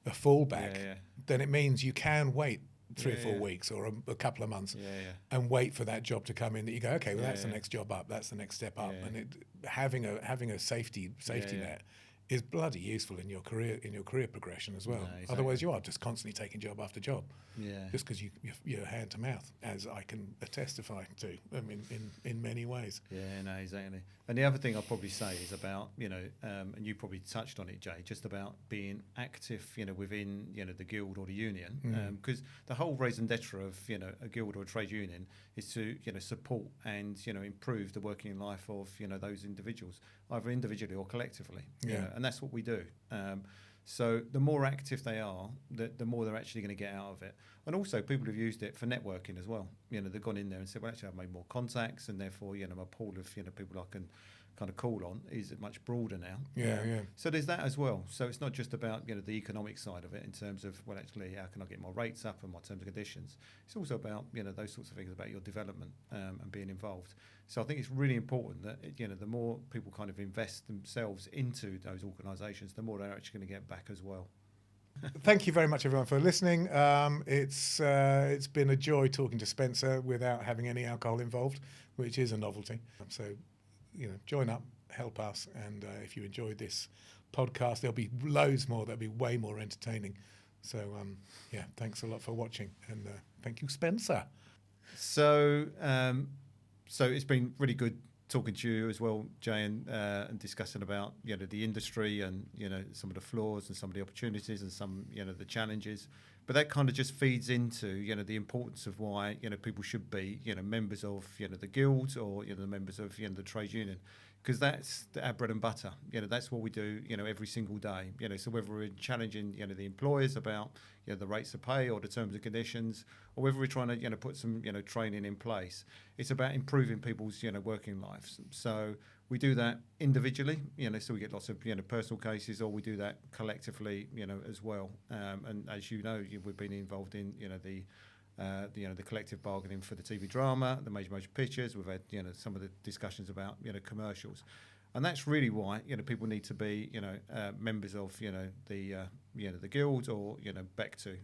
a fallback, then it means you can wait 3 or 4 weeks or a couple of months and wait for that job to come in that you go, okay, well, that's the next job up, that's the next step up. And having a safety net is bloody useful in your career progression as well. Exactly. Otherwise, you are just constantly taking job after job. Just because you're hand to mouth, as I can testify to. I mean, in many ways. Exactly. And the other thing I'll probably say is about, and you probably touched on it, Jay, just about being active, within, the guild or the union. Because the whole raison d'etre of, a guild or a trade union is to, support and, improve the working life of, those individuals, either individually or collectively. And that's what we do. So the more active they are, the more they're actually going to get out of it. And also people have used it for networking as well. They've gone in there and said, well, actually I've made more contacts and therefore, my pool of, people I can kind of call on is much broader now. So there's that as well. So it's not just about, the economic side of it in terms of, well, actually, how can I get my rates up and my terms and conditions? It's also about, those sorts of things about your development and being involved. So I think it's really important that, the more people kind of invest themselves into those organisations, the more they're actually going to get back as well. Thank you very much, everyone, for listening. It's been a joy talking to Spencer without having any alcohol involved, which is a novelty. So, join up, help us, and if you enjoyed this podcast, there'll be loads more that'll be way more entertaining. So, thanks a lot for watching, and thank you, Spencer. So, So it's been really good talking to you as well, Jay, and discussing about the industry and some of the flaws and some of the opportunities and some the challenges. But that kind of just feeds into the importance of why people should be members of the guilds or the members of the trade union, because that's our bread and butter. That's what we do every single day. So whether we're challenging the employers about the rates of pay or the terms and conditions, or whether we're trying to put some training in place, it's about improving people's working lives. So we do that individually, so we get lots of personal cases, or we do that collectively, as well. And as we've been involved in the collective bargaining for the TV drama, the major motion pictures. We've had some of the discussions about commercials, and that's really why people need to be members of the guild or Bectu,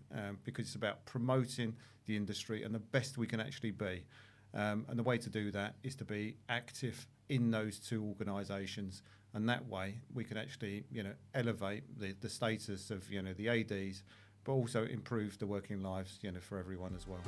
because it's about promoting the industry and the best we can actually be. And the way to do that is to be active in those two organisations, and that way we can actually elevate the status of the ADs, but also improve the working lives for everyone as well.